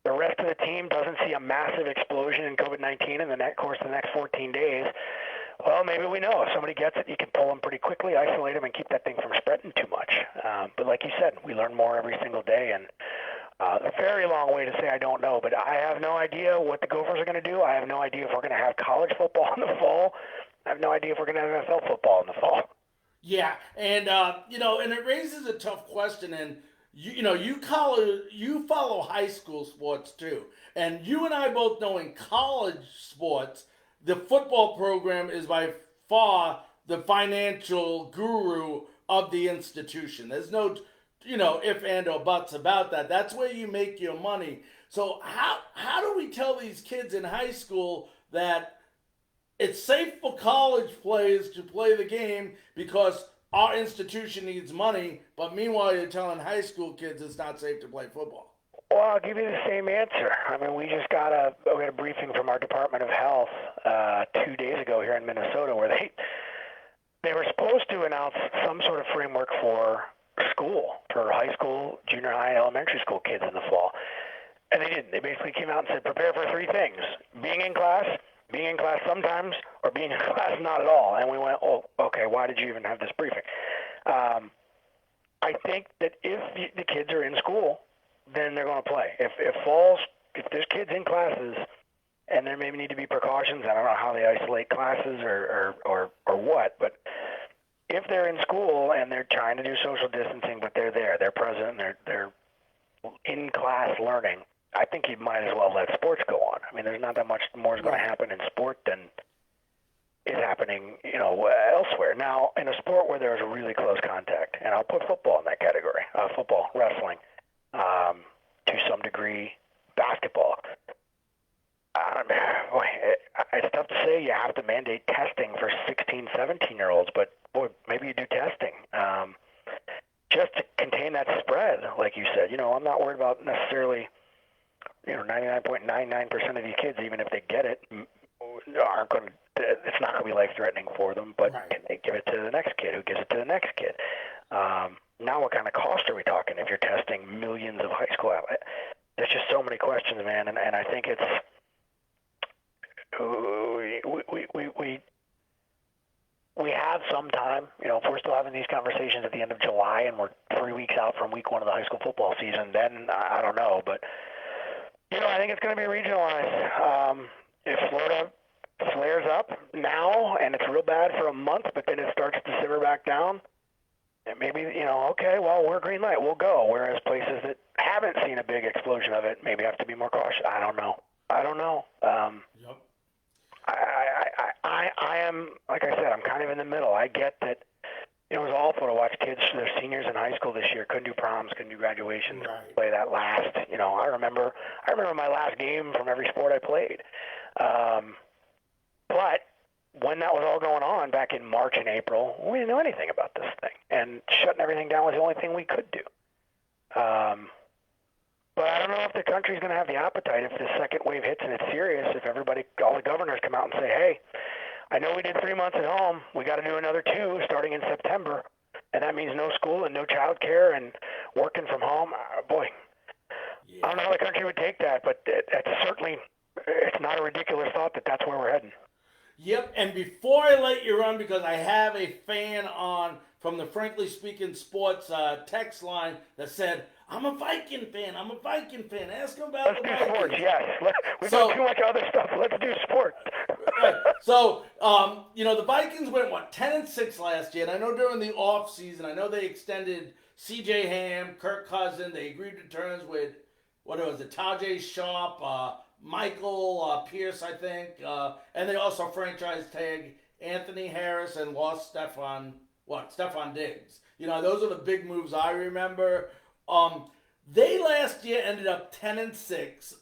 the rest of the team doesn't see a massive explosion in COVID-19 in the course of the next 14 days, well, maybe we know if somebody gets it, you can pull them pretty quickly, isolate them, and keep that thing from spreading too much. But like you said, we learn more every single day, and a very long way to say I don't know, but I have no idea what the Gophers are going to do. I have no idea if we're going to have college football in the fall. I have no idea if we're going to have NFL football in the fall.
Yeah, and and it raises a tough question. And you follow high school sports too, and you and I both know in college sports, the football program is by far the financial guru of the institution. There's no if and or buts about that. That's where you make your money. So how do we tell these kids in high school that it's safe for college players to play the game because our institution needs money, but meanwhile you're telling high school kids it's not safe to play football?
Well, I'll give you the same answer. I mean, we had a briefing from our Department of Health 2 days ago here in Minnesota where they were supposed to announce some sort of framework for school, for high school, junior high, elementary school kids in the fall. And they didn't. They basically came out and said, prepare for three things: being in class sometimes, or being in class not at all. And we went, oh, okay, why did you even have this briefing? I think that if the kids are in school, then they're going to play. If there's kids in classes, and there maybe need to be precautions, I don't know how they isolate classes or what, but if they're in school and they're trying to do social distancing, but they're there, they're present, they're in class learning, I think you might as well let sports go on. I mean, there's not that much more is going to happen in sport than is happening, elsewhere. Now, in a sport where there's really close contact, and I'll put football in that category, football, wrestling, to some degree, basketball. It's tough to say you have to mandate testing for 16, 17-year-olds, but boy, maybe you do testing just to contain that spread, like you said. I'm not worried about necessarily, 99.99% of these kids, even if they get it, aren't going to. It's not going to be life-threatening for them, but
Right.
Can they give it to the next kid who gives it to the next kid? Now, what kind of cost are we talking if you're testing millions of high school athletes? There's just so many questions, man, and I think it's we have some time. If we're still having these conversations at the end of July and we're 3 weeks out from week one of the high school football season, then I don't know. But, I think it's going to be regionalized. If Florida flares up now and it's real bad for a month, but then it starts to simmer back down, and maybe, okay, well, we're green light, we'll go. Whereas places that haven't seen a big explosion of it maybe have to be more cautious. I don't know.
Yep.
I am, like I said, I'm kind of in the middle. I get that it was awful to watch kids, their seniors in high school this year, couldn't do proms, couldn't do graduations,
Right.
play that last. I remember my last game from every sport I played. But when that was all going on back in March and April, we didn't know anything about this thing. And shutting everything down was the only thing we could do. But I don't know if the country's going to have the appetite if the second wave hits and it's serious, if all the governors come out and say, hey, I know we did 3 months at home. We got to do another 2 starting in September. And that means no school and no child care. And working from home, boy, I don't know how the country would take that, but it's not a ridiculous thought that that's where we're heading.
Yep, and before I let you run, because I have a fan on from the Frankly Speaking Sports text line that said, I'm a Viking fan. I'm a Viking fan. Ask him about
Let's
the
do
Vikings.
sports, yes. We've done too much other stuff. Let's do sports.
Right. So, the Vikings went, 10-6 last year. And I know during the off season, I know they extended C.J. Ham, Kirk Cousins. They agreed to terms with, Tajay Sharp, Michael Pierce, I think. And they also franchise tag Anthony Harris and lost Stephon Diggs. Those are the big moves I remember. They last year ended up 10-6.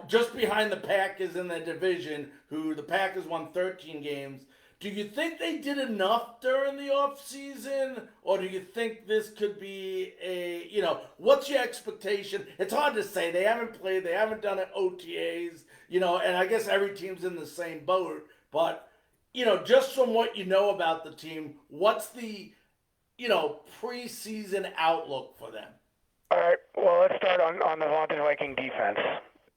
Just behind the Packers in the division, who the Packers won 13 games. Do you think they did enough during the offseason? Or do you think this could be what's your expectation? It's hard to say. They haven't played. They haven't done it OTAs, and I guess every team's in the same boat. But, just from what you know about the team, what's the, preseason outlook for them?
All right, well, let's start on the vaunted Viking defense.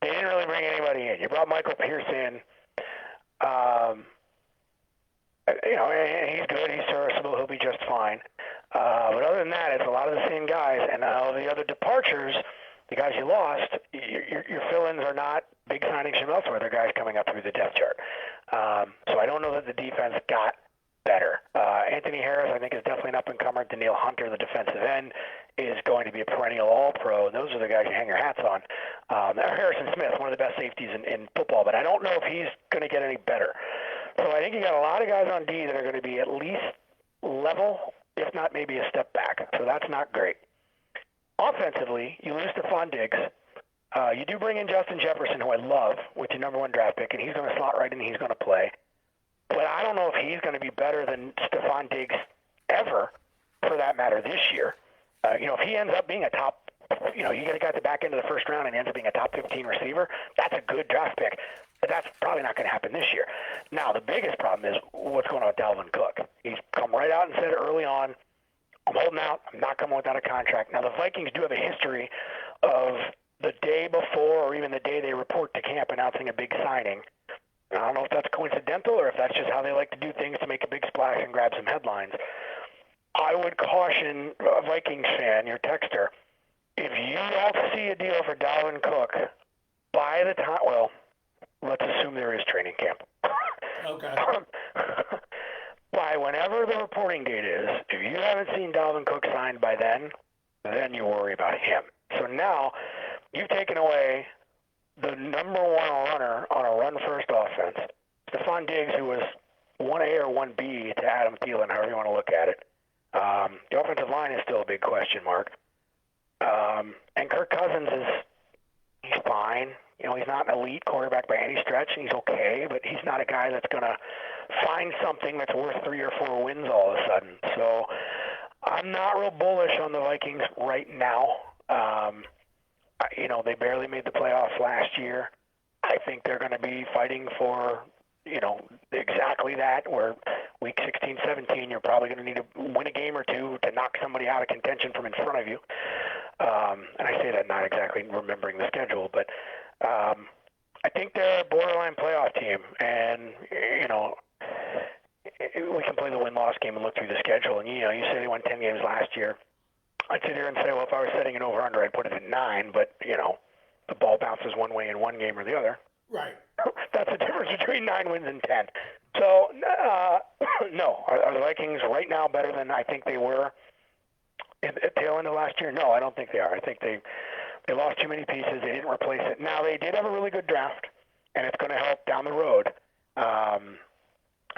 They didn't really bring anybody in. You brought Michael Pierce in. And he's good. He's serviceable. He'll be just fine. But other than that, it's a lot of the same guys. And all the other departures, the guys you lost, your fill-ins are not big signings from elsewhere. They're guys coming up through the depth chart. So I don't know that the defense got better. Anthony Harris, I think, is definitely an up-and-comer. Daniil Hunter, the defensive end, is going to be a perennial all-pro. Those are the guys you hang your hats on. Harrison Smith, one of the best safeties in football, but I don't know if he's going to get any better. So I think you got a lot of guys on D that are going to be at least level, if not maybe a step back. So that's not great. Offensively, you lose Stephon Diggs. You do bring in Justin Jefferson, who I love, with your number one draft pick, and he's going to slot right in and he's going to play. But I don't know if he's going to be better than Stephon Diggs ever, for that matter, this year. If he ends up being a top, you get a guy at the back end of the first round and ends up being a top 15 receiver, that's a good draft pick. But that's probably not going to happen this year. Now, the biggest problem is what's going on with Dalvin Cook. He's come right out and said early on, I'm holding out. I'm not coming without a contract. Now, the Vikings do have a history of the day before or even the day they report to camp announcing a big signing. I don't know if that's coincidental or if that's just how they like to do things to make a big splash and grab some headlines. I would caution a Vikings fan, your texter, if you don't see a deal for Dalvin Cook by the time, well, let's assume there is training camp.
Okay.
By whenever the reporting date is, if you haven't seen Dalvin Cook signed by then you worry about him. So now you've taken away the number one runner on a run-first offense. Stephon Diggs, who was 1A or 1B to Adam Thielen, however you want to look at it. The offensive line is still a big question mark. And Kirk Cousins he's fine. He's not an elite quarterback by any stretch, and he's okay, but he's not a guy that's going to find something that's worth 3 or 4 wins all of a sudden. So I'm not real bullish on the Vikings right now. They barely made the playoffs last year. I think they're going to be fighting for, exactly that, where week 16, 17, you're probably going to need to win a game or two to knock somebody out of contention from in front of you. And I say that not exactly remembering the schedule, but I think they're a borderline playoff team. And, we can play the win-loss game and look through the schedule. And, you say they won 10 games last year. I'd sit here and say, well, if I was setting an over-under, I'd put it at 9, but, the ball bounces one way in one game or the other.
Right.
That's the difference between 9 wins and 10. So, no. Are the Vikings right now better than I think they were at the tail end of last year? No, I don't think they are. I think they lost too many pieces. They didn't replace it. Now, they did have a really good draft, and it's going to help down the road.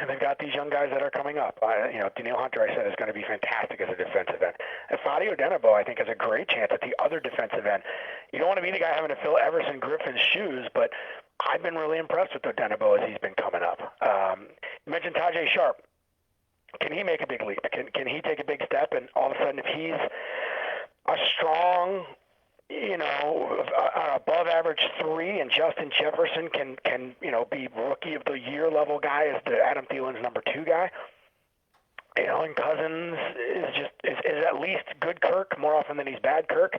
And they've got these young guys that are coming up. Daniil Hunter, I said, is going to be fantastic as a defensive end. And Fadi Odenigbo, I think, has a great chance at the other defensive end. You don't want to be the guy having to fill Everson Griffin's shoes, but I've been really impressed with Odenigbo as he's been coming up. You mentioned Tajay Sharp. Can he make a big leap? Can he take a big step? And all of a sudden, if he's a strong, above average 3, and Justin Jefferson can be rookie of the year level guy as the Adam Thielen's number 2 guy, And Cousins is at least good Kirk more often than he's bad Kirk.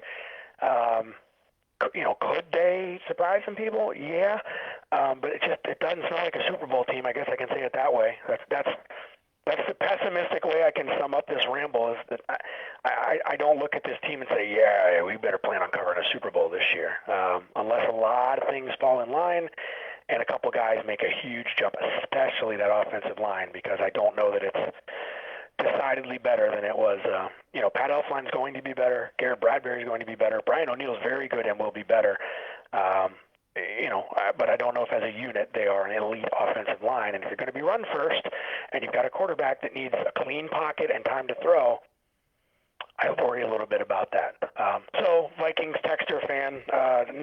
Could they surprise some people? Yeah, but it doesn't sound like a Super Bowl team. I guess I can say it that way. That's the pessimistic way I can sum up this ramble. Is that I don't look at this team and say, yeah, we better plan on covering a Super Bowl this year, unless a lot of things fall in line and a couple guys make a huge jump, especially that offensive line, because I don't know that it's decidedly better than it was. Pat Elflein's going to be better. Garrett Bradbury's going to be better. Brian O'Neill's very good and will be better. But I don't know if as a unit they are an elite offensive line. And if you're going to be run first and you've got a quarterback that needs a clean pocket and time to throw, I worry a little bit about that. So Vikings texter fan,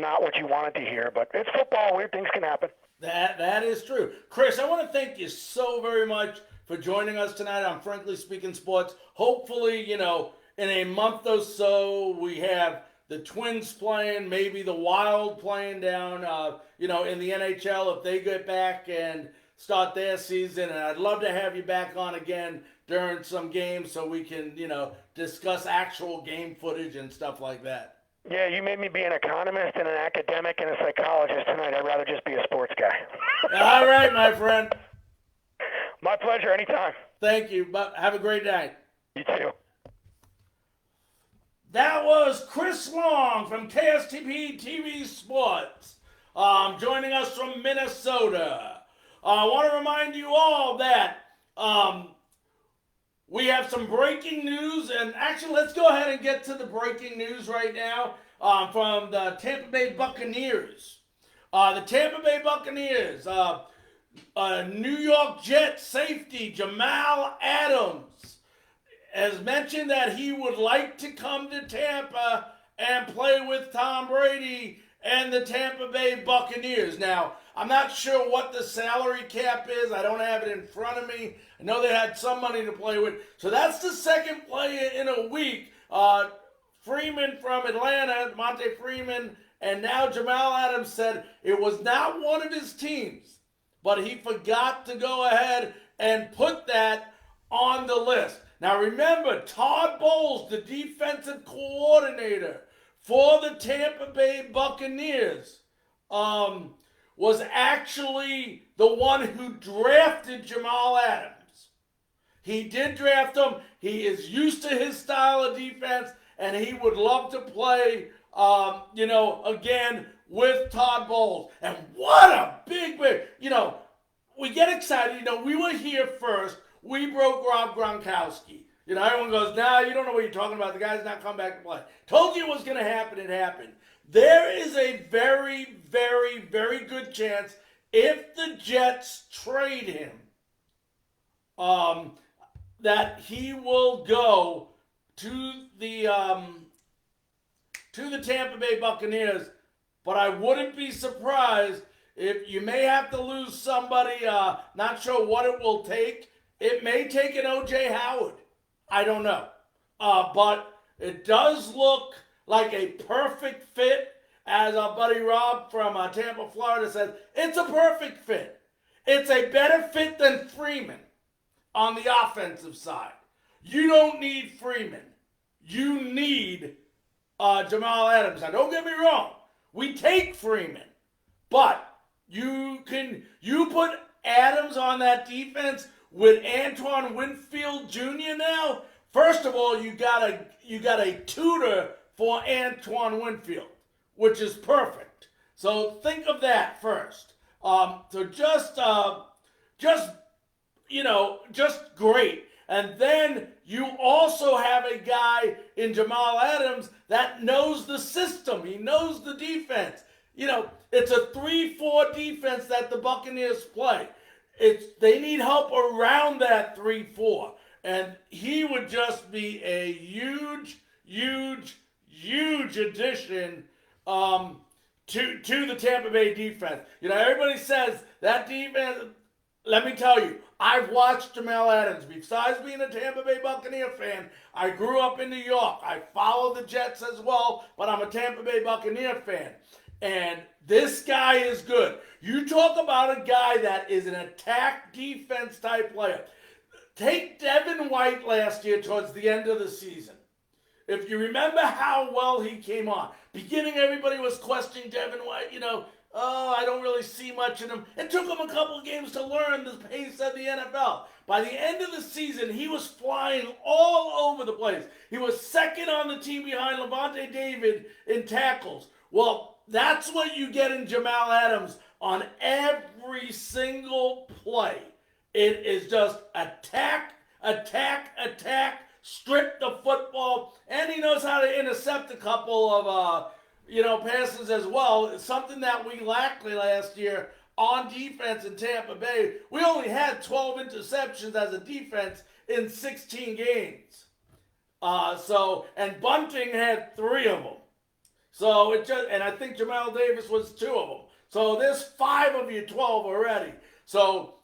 not what you wanted to hear, but it's football. Weird things can happen.
That is true. Chris, I want to thank you so very much for joining us tonight on Frankly Speaking Sports. Hopefully, in a month or so, we have the Twins playing, maybe the Wild playing down, in the NHL if they get back and start their season. And I'd love to have you back on again during some games so we can, discuss actual game footage and stuff like that.
Yeah, you made me be an economist and an academic and a psychologist tonight. I'd rather just be a sports guy.
All right, my friend.
My pleasure, anytime.
Thank you, but have a great night.
You too.
That was Chris Long from KSTP TV Sports, joining us from Minnesota. I want to remind you all that we have some breaking news, and actually let's go ahead and get to the breaking news right now from the Tampa Bay Buccaneers. The Tampa Bay Buccaneers, New York Jets safety Jamal Adams has mentioned that he would like to come to Tampa and play with Tom Brady and the Tampa Bay Buccaneers. Now, I'm not sure what the salary cap is. I don't have it in front of me. I know they had some money to play with. So that's the second play in a week. Freeman from Atlanta, Monte Freeman, and now Jamal Adams said it was not one of his teams, but he forgot to go ahead and put that on the list. Now remember, Todd Bowles, the defensive coordinator for the Tampa Bay Buccaneers, was actually the one who drafted Jamal Adams. He did draft him. He is used to his style of defense, and he would love to play, again with Todd Bowles. And what a big, we get excited. We were here first. We broke Rob Gronkowski. Everyone goes, nah, you don't know what you're talking about. The guy's not come back to play. Told you it was going to happen. It happened. There is a very, very, very good chance if the Jets trade him, that he will go to the Tampa Bay Buccaneers. But I wouldn't be surprised if you may have to lose somebody. Not sure what it will take. It may take an O.J. Howard. I don't know. But it does look like a perfect fit. As our buddy Rob from Tampa, Florida says, it's a perfect fit. It's a better fit than Freeman on the offensive side. You don't need Freeman. You need Jamal Adams. Now, don't get me wrong. We take Freeman. But you put Adams on that defense with Antoine Winfield Jr. now. First of all, you got a tutor for Antoine Winfield, which is perfect. So think of that first. So just great. And then you also have a guy in Jamal Adams that knows the system. He knows the defense. It's a 3-4 defense that the Buccaneers play. They need help around that 3-4. And he would just be a huge, huge, huge addition to the Tampa Bay defense. Everybody says that defense, let me tell you, I've watched Jamal Adams. Besides being a Tampa Bay Buccaneer fan, I grew up in New York. I follow the Jets as well, but I'm a Tampa Bay Buccaneer fan. And this guy is good. You talk about a guy that is an attack defense type player. Take Devin White last year towards the end of the season. If you remember how well he came on, beginning everybody was questioning Devin White, I don't really see much in him. It took him a couple of games to learn the pace of the NFL. By the end of the season, he was flying all over the place. He was second on the team behind Levante David in tackles. Well, that's what you get in Jamal Adams on every single play. It is just attack, attack, attack, strip the football, and he knows how to intercept a couple of passes as well. It's something that we lacked last year on defense in Tampa Bay. We only had 12 interceptions as a defense in 16 games. And Bunting had 3 of them. And I think Jamal Davis was 2 of them. So there's 5 of you 12 already. So,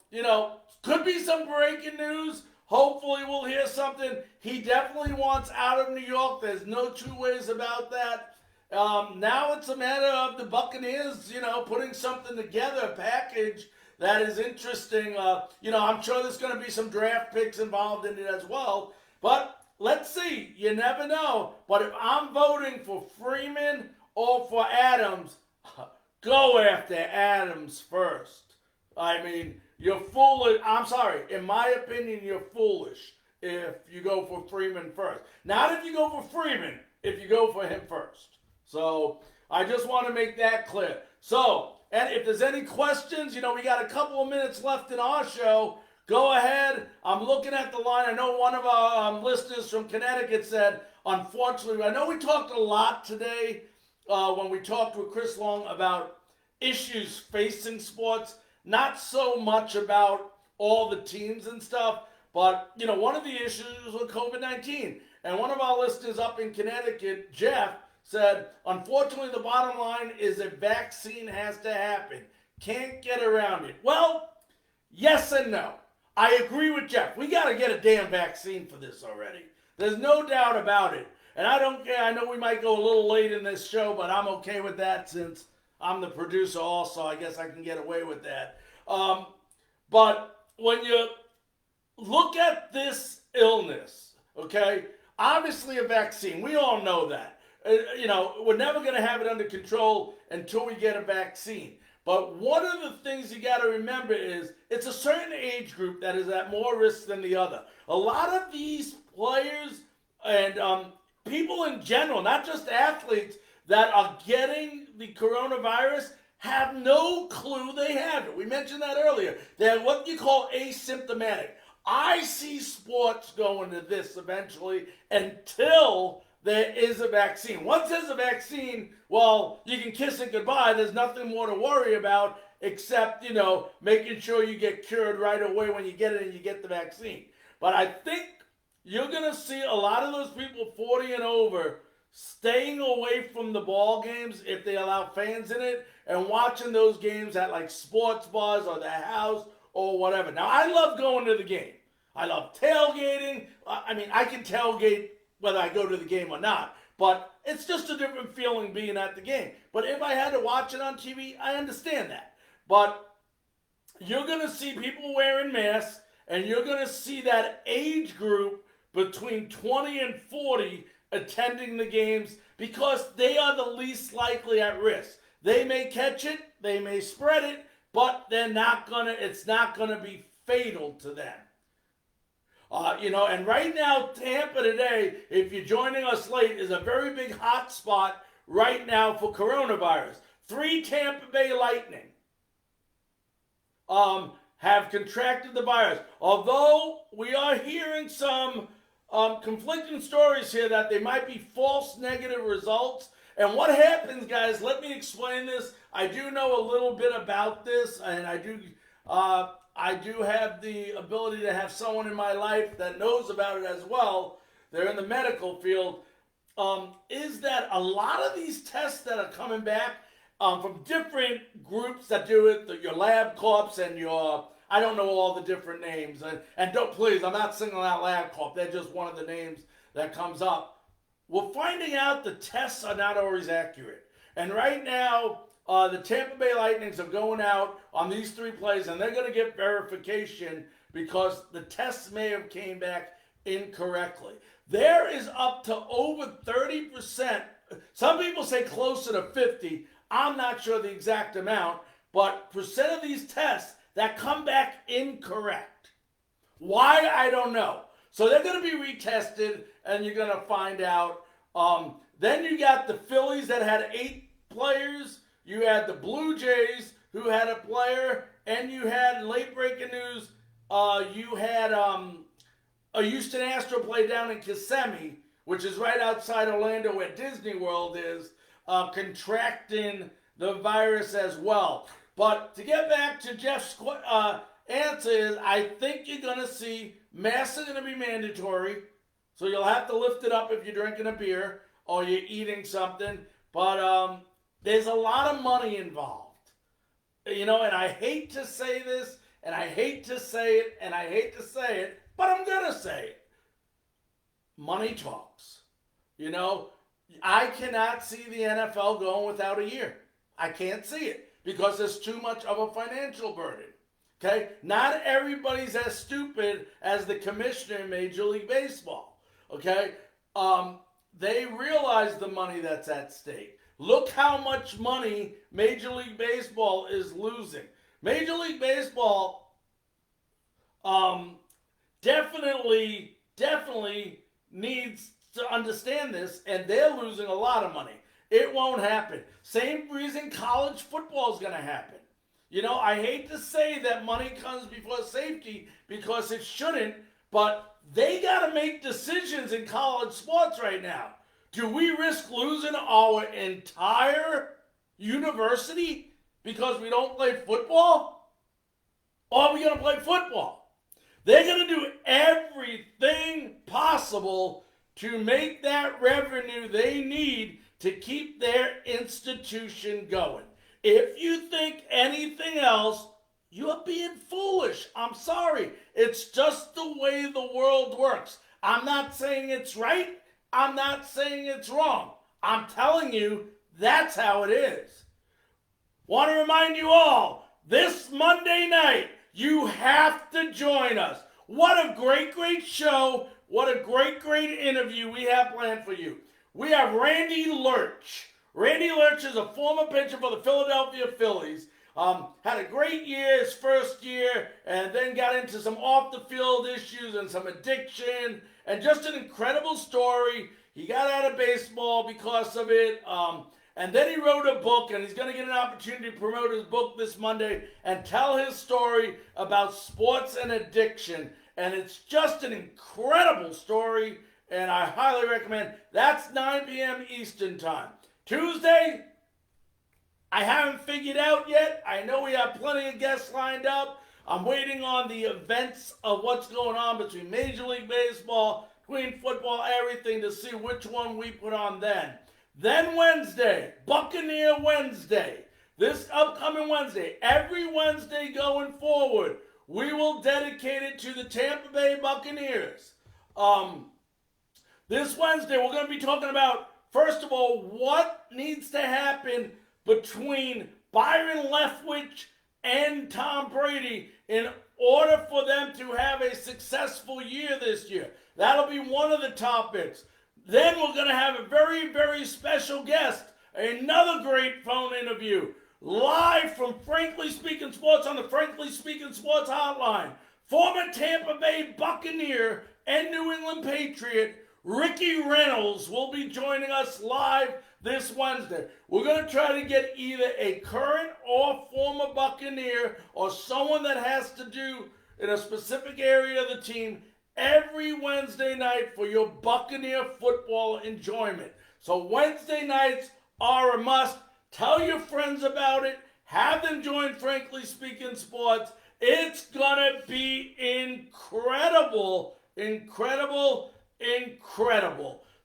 could be some breaking news. Hopefully we'll hear something. He definitely wants out of New York. There's no 2 ways about that. Now it's a matter of the Buccaneers, putting something together, a package that is interesting. I'm sure there's going to be some draft picks involved in it as well. But let's see. You never know. But if I'm voting for Freeman or for Adams, go after Adams first. I mean, you're foolish. I'm sorry. In my opinion, you're foolish if you go for Freeman first. Not if you go for Freeman, if you go for him first. So I just want to make that clear. So, and if there's any questions, we got a couple of minutes left in our show. Go ahead. I'm looking at the line. I know one of our listeners from Connecticut said, unfortunately, I know we talked a lot today when we talked with Chris Long about issues facing sports. Not so much about all the teams and stuff, but, one of the issues was COVID-19. And one of our listeners up in Connecticut, Jeff, said, unfortunately, the bottom line is a vaccine has to happen. Can't get around it. Well, yes and no. I agree with Jeff. We got to get a damn vaccine for this already. There's no doubt about it. And I don't care. I know we might go a little late in this show, but I'm okay with that since I'm the producer also. I guess I can get away with that. But when you look at this illness, okay, obviously a vaccine. We all know that. We're never going to have it under control until we get a vaccine. But one of the things you got to remember is it's a certain age group that is at more risk than the other. A lot of these players and people in general, not just athletes, that are getting the coronavirus have no clue they have it. We mentioned that earlier. They're what you call asymptomatic. I see sports going to this eventually until there is a vaccine. Once there's a vaccine, well, you can kiss it goodbye. There's nothing more to worry about except, making sure you get cured right away when you get it and you get the vaccine. But I think you're going to see a lot of those people 40 and over staying away from the ball games if they allow fans in it and watching those games at like sports bars or their house or whatever. Now, I love going to the game. I love tailgating. I can tailgate whether I go to the game or not. But it's just a different feeling being at the game. But if I had to watch it on TV, I understand that. But you're going to see people wearing masks, and you're going to see that age group between 20 and 40 attending the games because they are the least likely at risk. They may catch it, they may spread it, but it's not going to be fatal to them. And right now, Tampa today, if you're joining us late, is a very big hot spot right now for coronavirus. 3 Tampa Bay Lightning have contracted the virus. Although we are hearing some conflicting stories here that they might be false negative results. And what happens, guys, let me explain this. I do know a little bit about this, and I do have the ability to have someone in my life that knows about it as well. They're in the medical field. Is that a lot of these tests that are coming back from different groups that do it, your LabCorps and your, I don't know all the different names. And don't, please, I'm not singling out LabCorp. They're just one of the names that comes up. We're finding out the tests are not always accurate. And right now, the Tampa Bay Lightnings are going out on these 3 plays, and they're going to get verification because the tests may have came back incorrectly. There is up to over 30%. Some people say closer to 50. I'm not sure the exact amount, but percent of these tests that come back incorrect. Why? I don't know. So they're going to be retested, and you're going to find out. Then you got the Phillies that had 8 players. You had the Blue Jays who had a player, and you had late breaking news. You had a Houston Astro play down in Kissimmee, which is right outside Orlando where Disney World is, contracting the virus as well. But to get back to Jeff's answer is, I think you're going to see masks are going to be mandatory. So you'll have to lift it up if you're drinking a beer or you're eating something. But there's a lot of money involved. You know, and I hate to say this, and I hate to say it, and I hate to say it, but I'm going to say it. Money talks. You know, I cannot see the NFL going without a year. I can't see it because there's too much of a financial burden. Okay? Not everybody's as stupid as the commissioner in Major League Baseball. Okay? They realize the money that's at stake. Look how much money Major League Baseball is losing. Major League Baseball definitely needs to understand this, and they're losing a lot of money. It won't happen. Same reason college football is going to happen. You know, I hate to say that money comes before safety because it shouldn't, but they got to make decisions in college sports right now. Do we risk losing our entire university because we don't play football? Or are we going to play football? They're going to do everything possible to make that revenue they need to keep their institution going. If you think anything else, you're being foolish. I'm sorry. It's just the way the world works. I'm not saying it's right. I'm not saying it's wrong. I'm telling you that's how it is. Want to remind you all, this Monday night, you have to join us. What a great show. What a great interview we have planned for you. We have Randy Lurch. Randy Lurch is a former pitcher for the Philadelphia Phillies. Had a great year his first year, and then got into some off-the-field issues and some addiction, and just an incredible story. He got out of baseball because of it, and then he wrote a book, and he's going to get an opportunity to promote his book this Monday and tell his story about sports and addiction. And it's just an incredible story, and I highly recommend. That's 9 p.m. Eastern Time. Tuesday, I haven't figured out yet. I know we have plenty of guests lined up. I'm waiting on the events of what's going on between Major League Baseball, between football, everything, to see which one we put on then. Then Wednesday, Buccaneer Wednesday. This upcoming Wednesday, every Wednesday going forward, we will dedicate it to the Tampa Bay Buccaneers. This Wednesday, we're going to be talking about, first of all, what needs to happen between Byron Leftwich and Tom Brady in order for them to have a successful year this year. That'll be one of the topics. Then we're going to have a very special guest, another great phone interview, live from Frankly Speaking Sports on the Frankly Speaking Sports hotline. Former Tampa Bay Buccaneer and New England Patriot Ricky Reynolds will be joining us live this Wednesday. We're going to try to get either a current or former Buccaneer or someone that has to do in a specific area of the team every Wednesday night for your Buccaneer football enjoyment. So Wednesday nights are a must. Tell your friends about it. Have them join Frankly Speaking Sports. It's going to be incredible.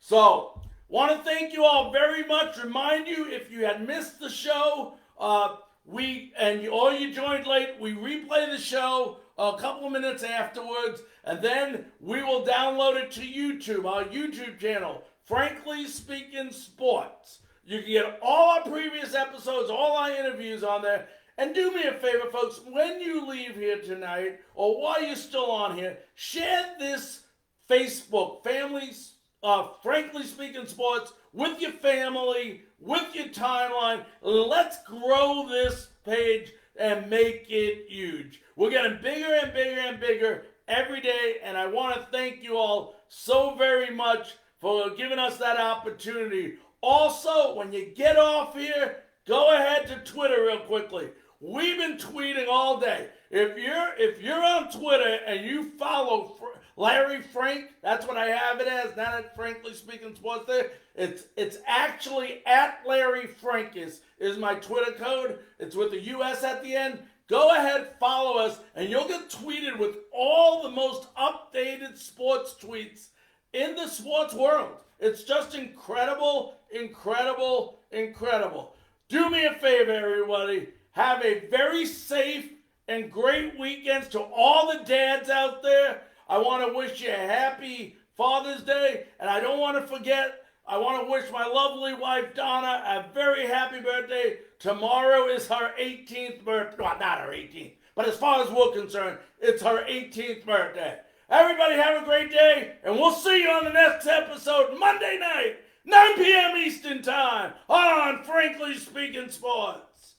So, want to thank you all very much. Remind you, if you had missed the show, or you joined late, we replay the show a couple of minutes afterwards, and then we will download it to YouTube, our YouTube channel, Frankly Speaking Sports. You can get all our previous episodes, all our interviews on there, And do me a favor, folks, when you leave here tonight, or while you're still on here, share this Facebook, Frankly Speaking Sports, with your family, with your timeline. Let's grow this page and make it huge. We're getting bigger and bigger and bigger every day, and I want to thank you all so very much for giving us that opportunity. Also, when you get off here, go ahead to Twitter real quickly. We've been tweeting all day. If you're on Twitter and you follow Larry Frank, that's what I have it as, not at Frankly Speaking Sports there. It's actually at Larry Frank is my Twitter code. It's with the US at the end. Go ahead, follow us, and you'll get tweeted with all the most updated sports tweets in the sports world. It's just incredible, incredible, incredible. Do me a favor, everybody. Have a very safe and great weekends to all the dads out there. I want to wish you a happy Father's Day, and I don't want to forget, I want to wish my lovely wife Donna a very happy birthday. Tomorrow is her 18th birthday. Well, not her 18th, but as far as we're concerned, it's her 18th birthday. Everybody have a great day, and we'll see you on the next episode Monday night, 9 p.m. Eastern Time on Frankly Speaking Sports.